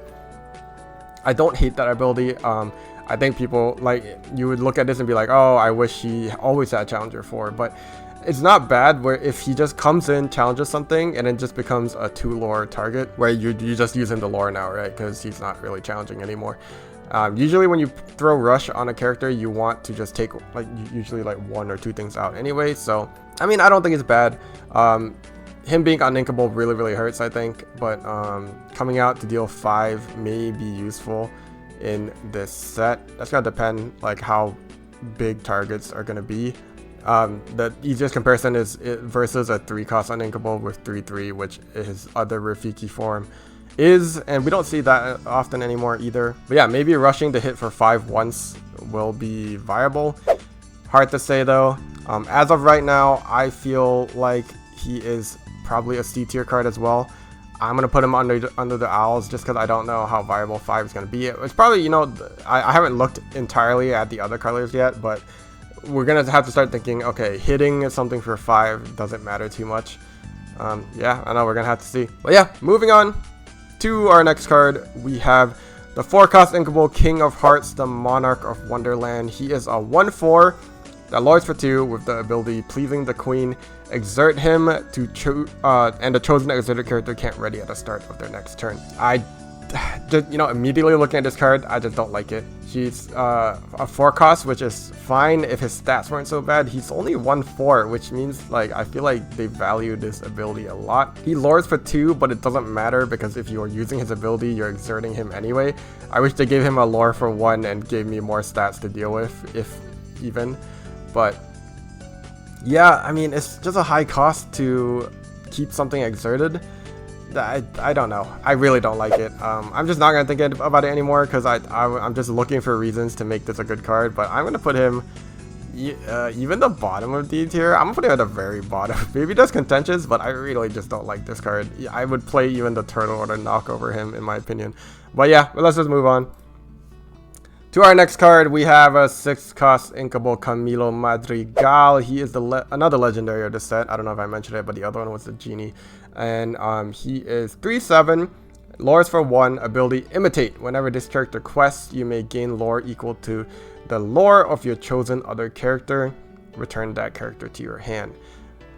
I don't hate that ability. I think people, like, you would look at this and be like, oh, I wish he always had Challenger 4. But It's not bad where if he just comes in, challenges something, and then just becomes a 2 lore target, where you just use him to lore now, right? Because he's not really challenging anymore. Usually when you throw rush on a character, you want to just take like usually like 1 or 2 things out anyway. So I mean, I don't think it's bad. Him being uninkable really hurts, I think, but coming out to deal 5 may be useful in this set. That's gonna depend like how big targets are gonna be. The easiest comparison is it versus a 3-cost uninkable with 3/3, which his other Rafiki form is, and we don't see that often anymore either. But yeah, maybe rushing to hit for 5 once will be viable. Hard to say though. As of right now, I feel like he is probably a C tier card as well. I'm gonna put him under the owls just because I don't know how viable 5 is gonna be. It's probably, you know, I haven't looked entirely at the other colors yet, but we're gonna have to start thinking, okay, hitting something for 5 doesn't matter too much. Yeah, I know, we're gonna have to see. But yeah, moving on to our next card, we have the 4-cost inkable King of Hearts, the Monarch of Wonderland. He is a 1/4 that lords for 2 with the ability Pleasing the Queen. Exert him to and the chosen exerted character can't ready at the start of their next turn. I just, you know, immediately looking at this card, I just don't like it. He's a 4-cost, which is fine if his stats weren't so bad. He's only 1/4, which means like I feel like they value this ability a lot. He lures for 2, but it doesn't matter because if you are using his ability, you're exerting him anyway. I wish they gave him a lure for 1 and gave me more stats to deal with, if even. But yeah, I mean, it's just a high cost to keep something exerted. I don't know. I really don't like it. I'm just not going to think about it anymore because I'm just looking for reasons to make this a good card. But I'm going to put him even the bottom of D tier. I'm going to put him at the very bottom. Maybe that's contentious, but I really just don't like this card. I would play even the turtle or the Nokk over him, in my opinion. But yeah, let's just move on. To our next card, we have a 6-cost inkable Camilo Madrigal. He is another legendary of the set. I don't know if I mentioned it, but the other one was the Genie. And he is 3/7, lores for 1, ability Imitate. Whenever this character quests, you may gain lore equal to the lore of your chosen other character. Return that character to your hand.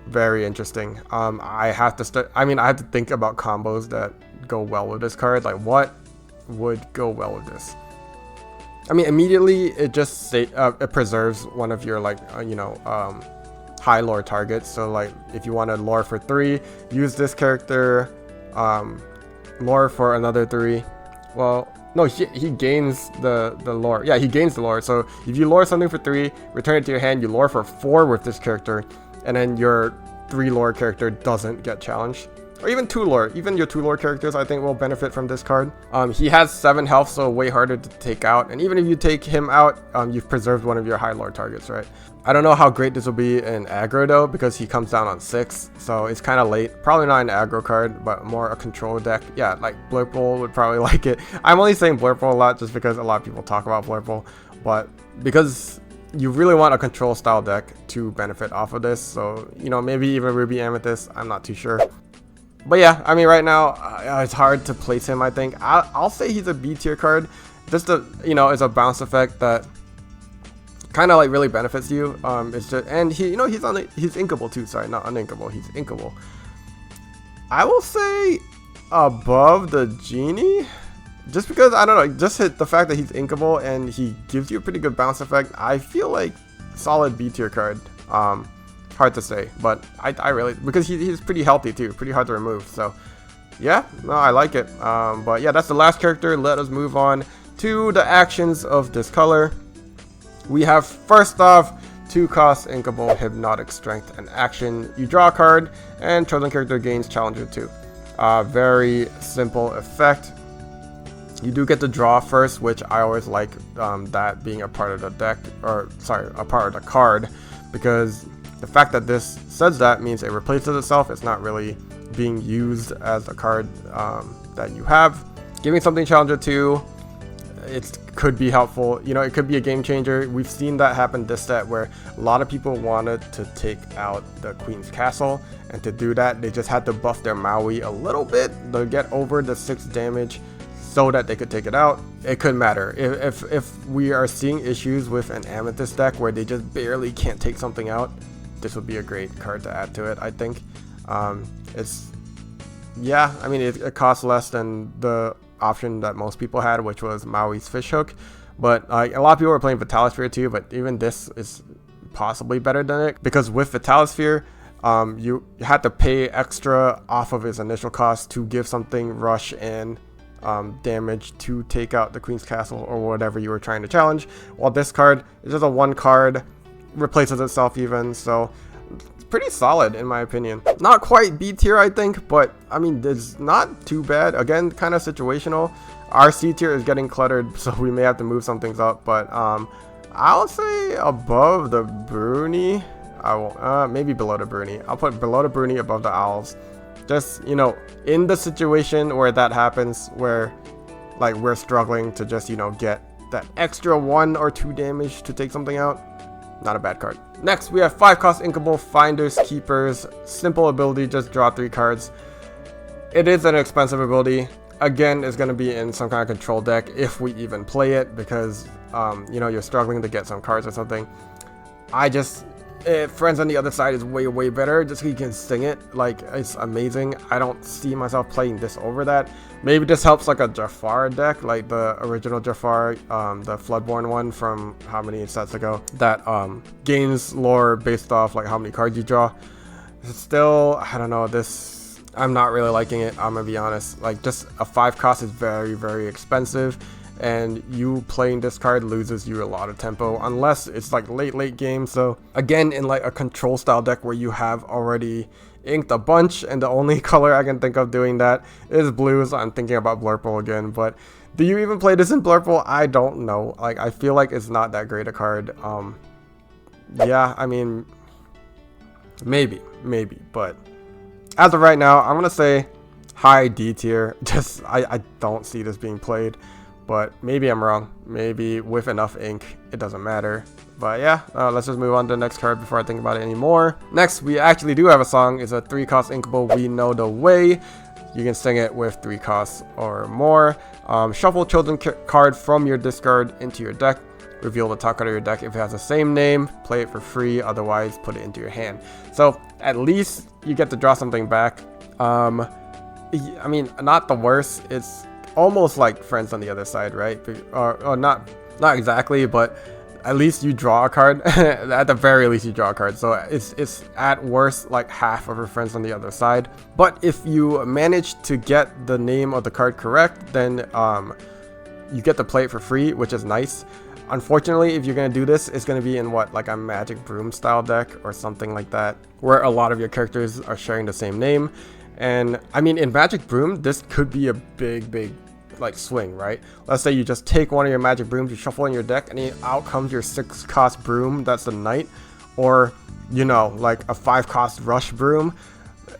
Very interesting. I have to think about combos that go well with this card. Like, what would go well with this? I mean, immediately it just it preserves one of your like high lore targets. So like if you want to lore for 3, use this character. Lore for another 3. Well, no, he gains the lore. Yeah, he gains the lore. So if you lore something for 3, return it to your hand. You lore for 4 with this character, and then your 3 lore character doesn't get challenged. Or even 2 lore. Even your 2 lore characters, I think, will benefit from this card. He has 7 health, so way harder to take out. And even if you take him out, you've preserved one of your high lore targets, right? I don't know how great this will be in aggro, though, because he comes down on 6. So it's kind of late. Probably not an aggro card, but more a control deck. Yeah, like Blurple would probably like it. I'm only saying Blurple a lot just because a lot of people talk about Blurple. But because you really want a control style deck to benefit off of this. So, you know, maybe even Ruby Amethyst. I'm not too sure. But yeah, I mean, right now it's hard to place him. I think I'll say he's a B tier card. Just it's a bounce effect that kind of like really benefits you. It's just, and he's inkable too. Sorry, not uninkable. He's inkable. I will say above the Genie, just because I don't know, just hit the fact that he's inkable and he gives you a pretty good bounce effect. I feel like solid B tier card. Hard to say, but I really, because he's pretty healthy too, pretty hard to remove. So yeah, no, I like it. But yeah, that's the last character. Let us move on to the actions of this color. We have, first off, 2-cost inkable Hypnotic Strength. An action, you draw a card and chosen character gains Challenger 2. Very simple effect. You do get to draw first, which I always like that being a part of the deck, or sorry, a part of the card, because the fact that this says that means it replaces itself. It's not really being used as a card that you have. Giving something Challenger 2, it could be helpful. You know, it could be a game changer. We've seen that happen this set where a lot of people wanted to take out the Queen's Castle, and to do that, they just had to buff their Maui a little bit to get over the 6 damage so that they could take it out. It could matter. If we are seeing issues with an Amethyst deck where they just barely can't take something out, this would be a great card to add to it, I think. Yeah, I mean, it costs less than the option that most people had, which was Maui's Fishhook. But a lot of people were playing Vitalisphere too, but even this is possibly better than it, because with Vitalisphere, you had to pay extra off of its initial cost to give something rush and damage to take out the Queen's Castle or whatever you were trying to challenge, while this card is just a one card, replaces itself even, so it's pretty solid in my opinion. Not quite B tier, I think, but I mean, it's not too bad. Again, kind of situational. Our C tier is getting cluttered, so we may have to move some things up, but I'll say above the Bruni. I will maybe below the Bruni. I'll put below the Bruni, above the Owls. Just, you know, in the situation where that happens, where like we're struggling to just, you know, get that extra 1 or 2 damage to take something out. Not a bad card. Next, we have 5-cost Inkable Finders Keepers. Simple ability, just draw 3 cards. It is an expensive ability. Again, it's going to be in some kind of control deck if we even play it, because you know, you're struggling to get some cards or something. Friends on the Other Side is way better, just so you can sing it. Like, it's amazing. I don't see myself playing this over that. Maybe this helps like a Jafar deck, like the original Jafar, the Floodborn one from how many sets ago, that gains lore based off like how many cards you draw. Still, I don't know, this, I'm not really liking it, I'm gonna be honest. Like, just a 5-cost is very expensive, and you playing this card loses you a lot of tempo unless it's like late game. So again, in like a control style deck where you have already inked a bunch, and the only color I can think of doing that is blue, so I'm thinking about Blurple again. But do you even play this in Blurple? I don't know. Like, I feel like it's not that great a card. Yeah, I mean, maybe, but as of right now, I'm gonna say high D tier. Just I don't see this being played, but maybe I'm wrong. Maybe with enough ink, it doesn't matter. But yeah, let's just move on to the next card before I think about it anymore. Next, we actually do have a song. It's a 3-cost Inkable, We Know the Way. You can sing it with 3 costs or more. Shuffle children card from your discard into your deck. Reveal the top card of your deck if it has the same name. Play it for free, otherwise put it into your hand. So at least you get to draw something back. I mean, not the worst. It's almost like Friends on the Other Side, right? Or not exactly, but at least you draw a card. At the very least, you draw a card. So it's at worst like half of your Friends on the Other Side. But if you manage to get the name of the card correct, then you get to play it for free, which is nice. Unfortunately, if you're going to do this, it's going to be in what, like a Magic Broom style deck or something like that, where a lot of your characters are sharing the same name. And I mean, in Magic Broom, this could be a big like swing, right? Let's say you just take one of your Magic Brooms, you shuffle in your deck, and out comes your 6-cost Broom, that's the Knight, or, you know, like a 5-cost Rush Broom.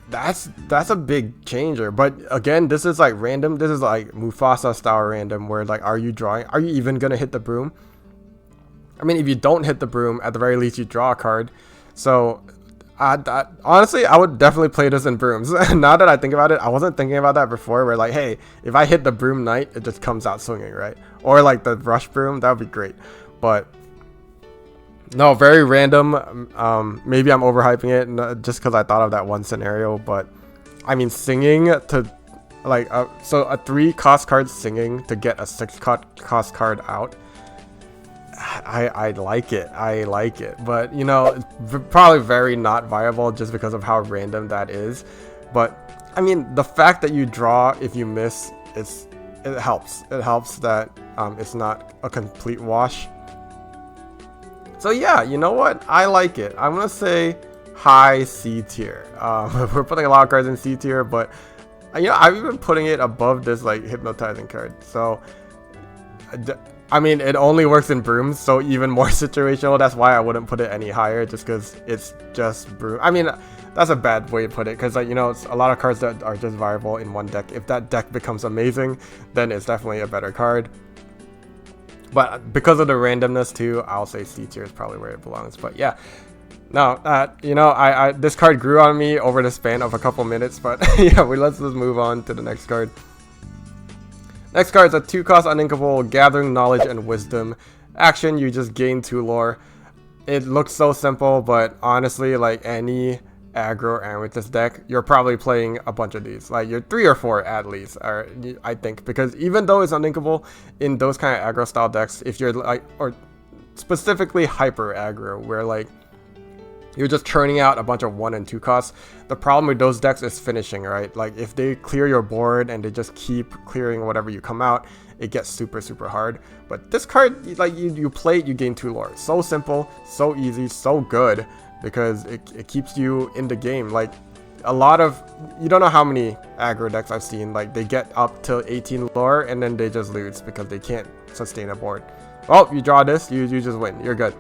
That's a big changer. But again, this is like random. This is like Mufasa style random, where like, are you even gonna hit the Broom? I mean, if you don't hit the Broom, at the very least you draw a card. So honestly, I would definitely play this in Brooms. Now that I think about it, I wasn't thinking about that before, where like, hey, if I hit the Broom Knight, it just comes out swinging, right? Or like the Rush Broom, that would be great. But no, very random. Maybe I'm overhyping it just because I thought of that one scenario. But I mean, singing to like so a 3-cost card singing to get a 6-cost card out. I like it, but you know, it's probably very not viable just because of how random that is. But I mean, the fact that you draw if you miss, it helps that it's not a complete wash. So yeah, you know what, I like it. I'm gonna say high C tier. We're putting a lot of cards in C tier, but you know, I'm even putting it above this like hypnotizing card. So I mean, it only works in Brooms, so even more situational. That's why I wouldn't put it any higher, just because it's just Broom. I mean, that's a bad way to put it, because like, you know, it's a lot of cards that are just viable in one deck. If that deck becomes amazing, then it's definitely a better card. But because of the randomness too, I'll say C tier is probably where it belongs. But yeah, no, you know, this card grew on me over the span of a couple minutes. But yeah, let's just move on to the next card. Next card is a 2-cost uninkable Gathering Knowledge and Wisdom. Action, you just gain 2 lore. it looks so simple, but honestly, like any aggro Amethyst deck, you're probably playing a bunch of these. Like you're 3 or 4 at least, or I think, because even though it's unthinkable in those kind of aggro style decks, if you're like, or specifically hyper aggro, where like you're just churning out a bunch of 1 and 2 costs. The problem with those decks is finishing, right? Like if they clear your board and they just keep clearing whatever you come out, it gets super hard. But this card, like you play it, you gain 2 lore. So simple, so easy, so good, because it keeps you in the game. Like a lot of, you don't know how many aggro decks I've seen, like they get up to 18 lore and then they just lose because they can't sustain a board. Oh, you draw this, you just win, you're good.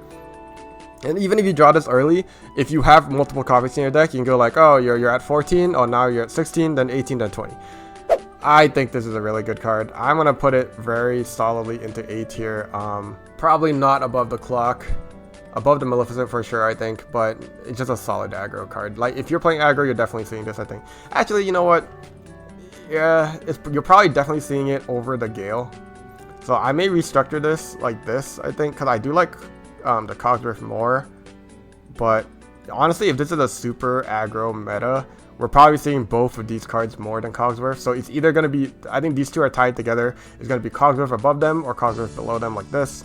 And even if you draw this early, if you have multiple copies in your deck, you can go like, oh, you're at 14, oh, now you're at 16, then 18, then 20. I think this is a really good card. I'm going to put it very solidly into A tier. Probably not above the clock. Above the Maleficent for sure, I think. But it's just a solid aggro card. Like, if you're playing aggro, you're definitely seeing this, I think. Actually, you know what? Yeah, you're probably definitely seeing it over the Gale. So I may restructure this like this, I think, because I do like the Cogsworth more. But honestly, if this is a super aggro meta, we're probably seeing both of these cards more than Cogsworth. So it's either going to be, I think these two are tied together. It's going to be Cogsworth above them or Cogsworth below them, like this.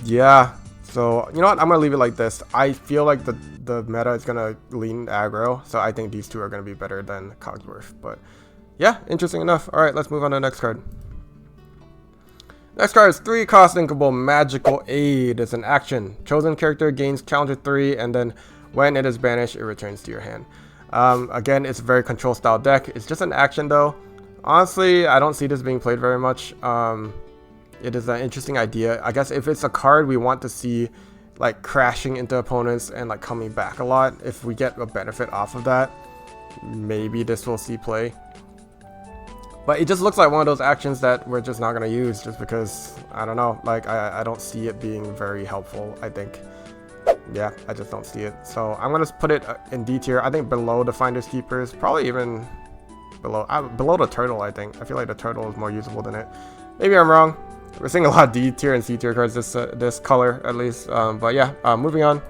Yeah, so you know what, I'm going to leave it like this. I feel like the meta is going to lean aggro, so I think these two are going to be better than Cogsworth. But yeah, interesting enough. Alright, let's move on to the next card. Next card is 3 cost inkable Magical Aid. It's an action. Chosen character gains Challenger 3, and then when it is banished, it returns to your hand. Again, it's a very control style deck. It's just an action though. Honestly, I don't see this being played very much. It is an interesting idea. I guess if it's a card we want to see like crashing into opponents and like coming back a lot, if we get a benefit off of that, maybe this will see play. But it just looks like one of those actions that we're just not going to use just because, I don't know, like I don't see it being very helpful, I think. Yeah, I just don't see it. So I'm going to put it in D tier. I think below the Finders Keepers, probably even below the Turtle, I think. I feel like the Turtle is more usable than it. Maybe I'm wrong. We're seeing a lot of D tier and C tier cards this color, at least. But yeah, moving on.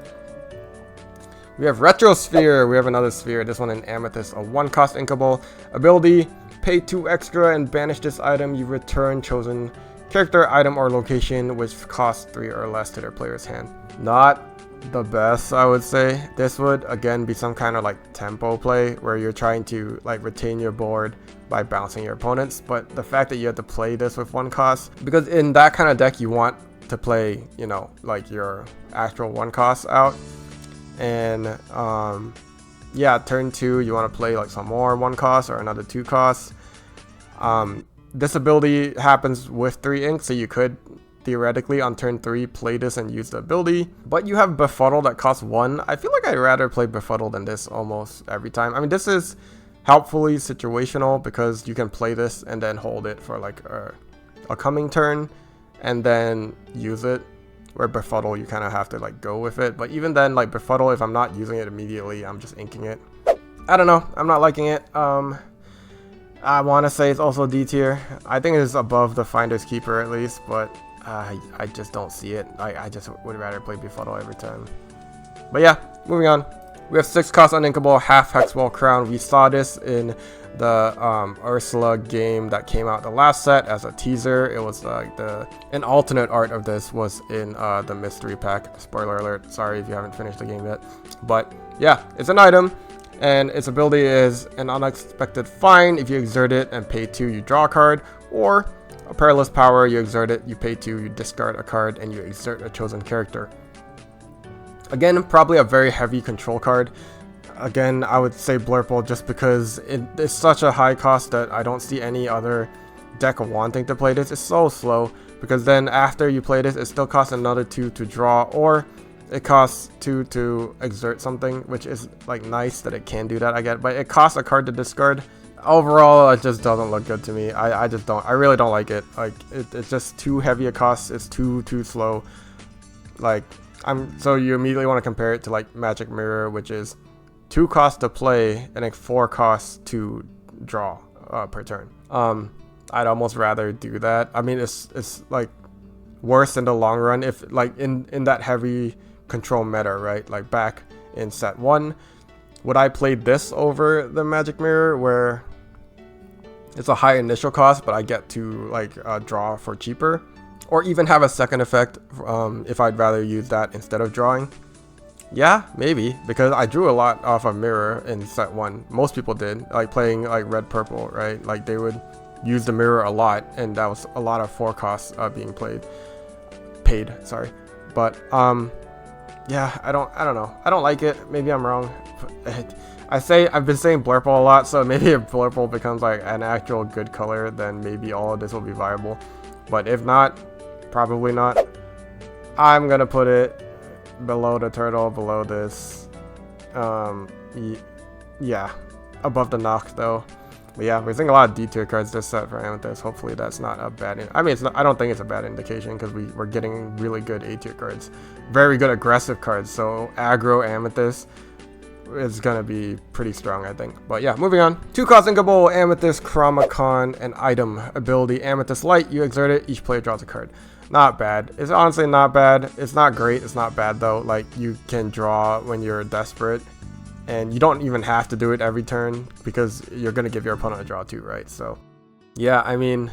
We have Retro Sphere. We have another sphere. This one in Amethyst, a 1 cost inkable ability. Pay 2 extra and banish this item. You return chosen character, item, or location which costs 3 or less to their player's hand. Not the best, I would say. This would again be some kind of like tempo play where you're trying to like retain your board by bouncing your opponents. But the fact that you have to play this with 1 cost, because in that kind of deck you want to play, you know, like your actual 1 cost out, and yeah, turn 2 you want to play like some more 1 cost or another 2 costs. This ability happens with 3 ink, so you could theoretically on turn 3 play this and use the ability. But you have Befuddle that costs 1. I feel like I'd rather play Befuddle than this almost every time. I mean, this is helpfully situational because you can play this and then hold it for like a coming turn and then use it. Where Befuddle, you kind of have to like go with it. But even then, like Befuddle, if I'm not using it immediately, I'm just inking it. I don't know. I'm not liking it. I want to say it's also D tier. I think it's above the Finder's Keeper at least, but I just don't see it. I just would rather play Befuddle every time. But yeah, moving on. We have 6 cost uninkable half Hexwall Crown. We saw this in the Ursula game that came out the last set as a teaser. It was like an alternate art of this was in the mystery pack. Spoiler alert, sorry if you haven't finished the game yet. But yeah, it's an item and its ability is an unexpected find. If you exert it and pay 2, you draw a card, or a perilous power, you exert it, you pay 2, you discard a card, and you exert a chosen character. Again, probably a very heavy control card. Again, I would say Blurple just because it's such a high cost that I don't see any other deck wanting to play this. It's so slow because then after you play this, it still costs another 2 to draw, or it costs 2 to exert something, which is like nice that it can do that, I get, but it costs a card to discard. Overall, it just doesn't look good to me. I really don't like it. Like it's just too heavy a cost. It's too slow. Like so you immediately want to compare it to like Magic Mirror, which is 2 costs to play and like 4 costs to draw per turn. I'd almost rather do that. I mean, it's like worse in the long run if like in that heavy control meta, right? Like back in set 1, would I play this over the Magic Mirror where it's a high initial cost but I get to like draw for cheaper, or even have a second effect if I'd rather use that instead of drawing? Yeah, maybe, because I drew a lot off a mirror in set 1. Most people did, like playing like red purple, right? Like they would use the mirror a lot, and that was a lot of 4 costs being paid, sorry. But yeah, I don't know, I don't like it. Maybe I'm wrong. I've been saying Blurple a lot, so maybe if Blurple becomes like an actual good color, then maybe all of this will be viable. But if not, probably not. I'm gonna put it below the turtle, below this. Yeah, above the Nokk though. But yeah, we're seeing a lot of D tier cards this set for Amethyst. Hopefully that's not a bad I mean, it's not, I don't think it's a bad indication, because we're getting really good A tier cards, very good aggressive cards. So aggro Amethyst is gonna be pretty strong, I think. But yeah, moving on. 2-cost Inkable, Amethyst Chromicon, an item ability, Amethyst Light. You exert it, each player draws a card. Not bad. It's honestly not bad. It's not great. It's not bad though. Like you can draw when you're desperate, and you don't even have to do it every turn because you're gonna give your opponent a draw too, right? So yeah, I mean,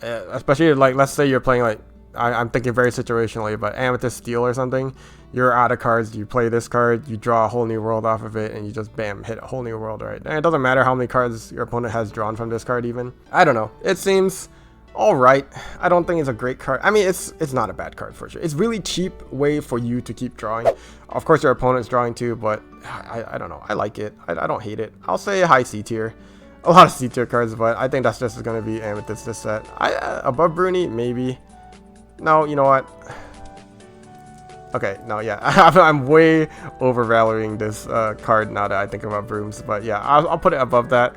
especially like let's say you're playing like I'm thinking very situationally, but Amethyst Steel or something. You're out of cards, you play this card, you draw a whole new world off of it, and you just bam, hit a whole new world, right? And it doesn't matter how many cards your opponent has drawn from this card even. I don't know. It seems alright. I don't think it's a great card. I mean, it's not a bad card for sure. It's really cheap way for you to keep drawing. Of course your opponent's drawing too, but I don't know. I like it. I don't hate it. I'll say high C tier. A lot of C tier cards, but I think that's just going to be Amethyst this set. Above Bruni, maybe. No, you know what? Okay, no, yeah, I'm way overvaluing this card now that I think about Brooms, but yeah, I'll put it above that.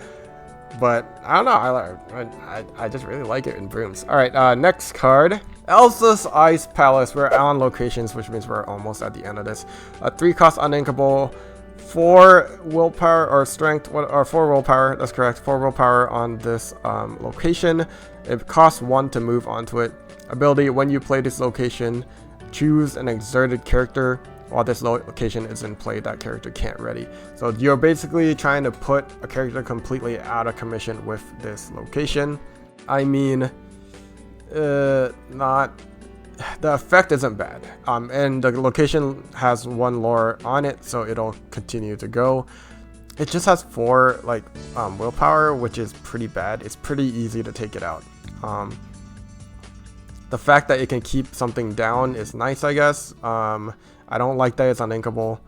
But I don't know, I just really like it in Brooms. All right, next card, Elsa's Ice Palace. We're on locations, which means we're almost at the end of this. 3-cost uninkable, 4 willpower or strength, or 4 willpower. That's correct, 4 willpower on this location. It costs 1 to move onto it. Ability: when you play this location, choose an exerted character. While this location is in play, that character can't ready. So you're basically trying to put a character completely out of commission with this location. I mean, not the effect isn't bad. And the location has 1 lore on it, so it'll continue to go. It just has 4 like willpower, which is pretty bad. It's pretty easy to take it out. The fact that it can keep something down is nice, I guess. I don't like that it's uninkable.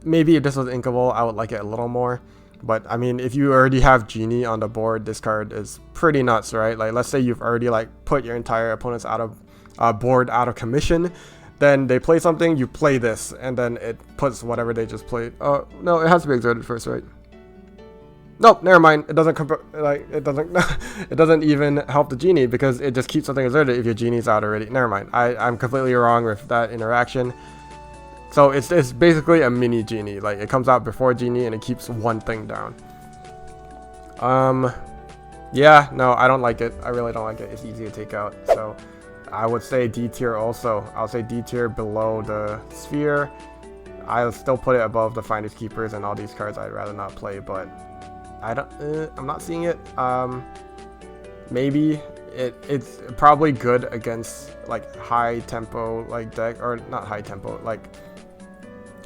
Maybe if this was inkable, I would like it a little more. But I mean, if you already have Genie on the board, this card is pretty nuts, right? Like, let's say you've already like put your entire opponent's out of board out of commission. Then they play something, you play this, and then it puts whatever they just played. Oh no, it has to be exerted first, right? Nope, never mind. It doesn't it doesn't even help the Genie because it just keeps something exerted if your Genie's out already. Never mind. I'm completely wrong with that interaction. So it's basically a mini Genie. Like, it comes out before Genie and it keeps 1 thing down. Yeah, no, I don't like it. I really don't like it. It's easy to take out. So I would say D tier also. I'll say D tier below the Sphere. I'll still put it above the Finders Keepers and all these cards I'd rather not play, but I'm not seeing it. Maybe it's probably good against like high tempo like deck, or not high tempo, like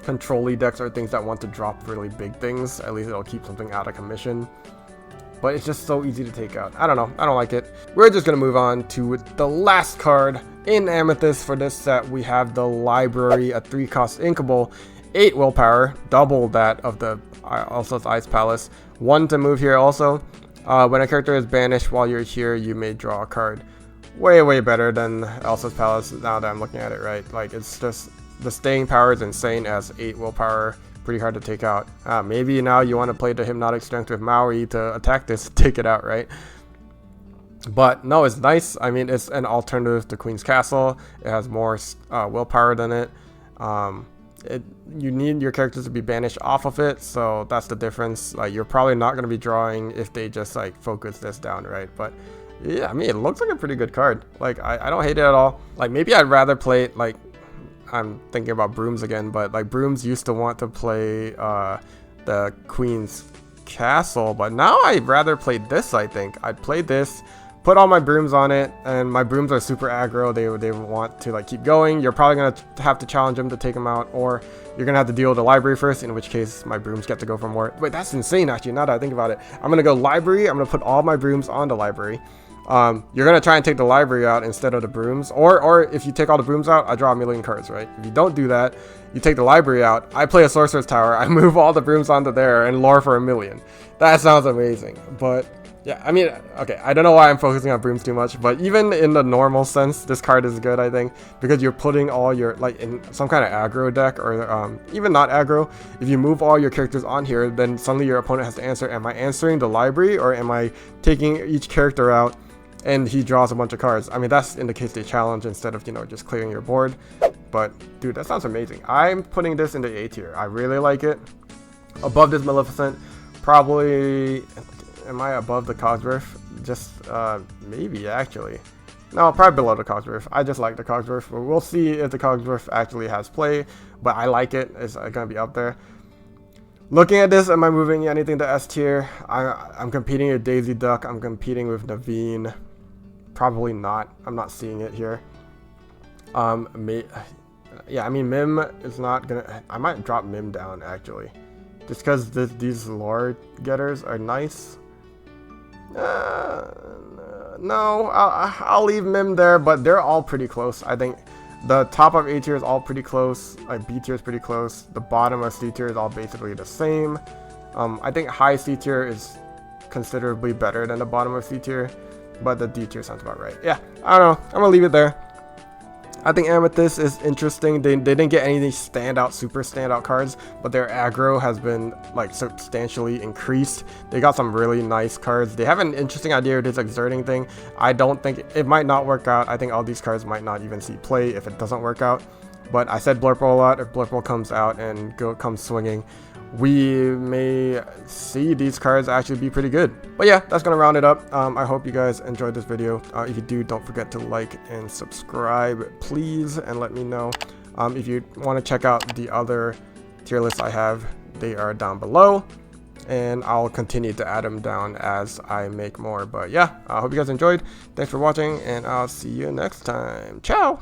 control-y decks or things that want to drop really big things. At least it'll keep something out of commission. But it's just so easy to take out. I don't know. I don't like it. We're just gonna move on to the last card in Amethyst for this set. We have the Library, a 3-cost inkable, 8 willpower, double that of the Elsa's Ice Palace. 1 to move here also. When a character is banished while you're here, you may draw a card. Way better than Elsa's Palace now that I'm looking at it, right? Like, it's just, the staying power is insane as 8 willpower. Pretty hard to take out. Maybe now you want to play the Hypnotic Strength with Maui to attack this, take it out, right? But no, it's nice. I mean, it's an alternative to Queen's Castle. It has more willpower than it. You need your characters to be banished off of it, so that's the difference. Like, you're probably not going to be drawing if they just like focus this down, right? But Yeah, I mean, it looks like a pretty good card. Like, I don't hate it at all. Like, maybe I'd rather play it, like, I'm thinking about Brooms again, but, like, Brooms used to want to play the Queen's Castle, but now I'd rather play this, I think. I'd play this, put all my Brooms on it, and my Brooms are super aggro. They want to, like, keep going. You're probably going to have to challenge them to take them out, or you're going to have to deal with the library first, in which case my Brooms get to go for more. Wait, that's insane, actually, now that I think about it. I'm going to go library. I'm going to put all my Brooms on the library. You're gonna try and take the library out instead of the Brooms, or if you take all the Brooms out, I draw a million cards, right? If you don't do that, you take the library out, I play a Sorceress Tower, I move all the Brooms onto there and lore for a million. That sounds amazing. But yeah, I mean, okay, I don't know why I'm focusing on Brooms too much, but even in the normal sense, this card is good, I think, because you're putting all your, like, in some kind of aggro deck, or even not aggro. If you move all your characters on here, then suddenly your opponent has to answer, am I answering the library, or am I taking each character out and he draws a bunch of cards? I mean, that's in the case they challenge instead of, you know, just clearing your board. But dude, that sounds amazing. I'm putting this into A tier. I really like it. Above this Maleficent, probably. Am I above the Cogsworth? Just maybe, actually. No, probably below the Cogsworth. I just like the Cogsworth. We'll see if the Cogsworth actually has play, but I like it. It's gonna be up there. Looking at this, am I moving anything to S tier? I'm competing with Daisy Duck. I'm competing with Naveen. Probably not. I'm not seeing it here. Yeah, I mean, Mim is not gonna. I might drop Mim down, actually, just because these lore getters are nice. No, I'll leave Mim there, but they're all pretty close. I think the top of A tier is all pretty close. Like, B tier is pretty close. The bottom of C tier is all basically the same. I think high C tier is considerably better than the bottom of C tier, but the D tier sounds about right. Yeah, I don't know. I'm gonna leave it there. I think Amethyst is interesting. They didn't get any super standout cards, but their aggro has been, like, substantially increased. They got some really nice cards. They have an interesting idea of this exerting thing. I don't think it might not work out. I think all these cards might not even see play if it doesn't work out. But I said Blurple a lot. If Blurple comes out and comes swinging, we may see these cards actually be pretty good. But yeah, that's gonna round it up. I hope you guys enjoyed this video. If you do, don't forget to like and subscribe, please, and let me know. If you want to check out the other tier lists I have, they are down below, and I'll continue to add them down as I make more. But yeah, I hope you guys enjoyed. Thanks for watching, and I'll see you next time. Ciao.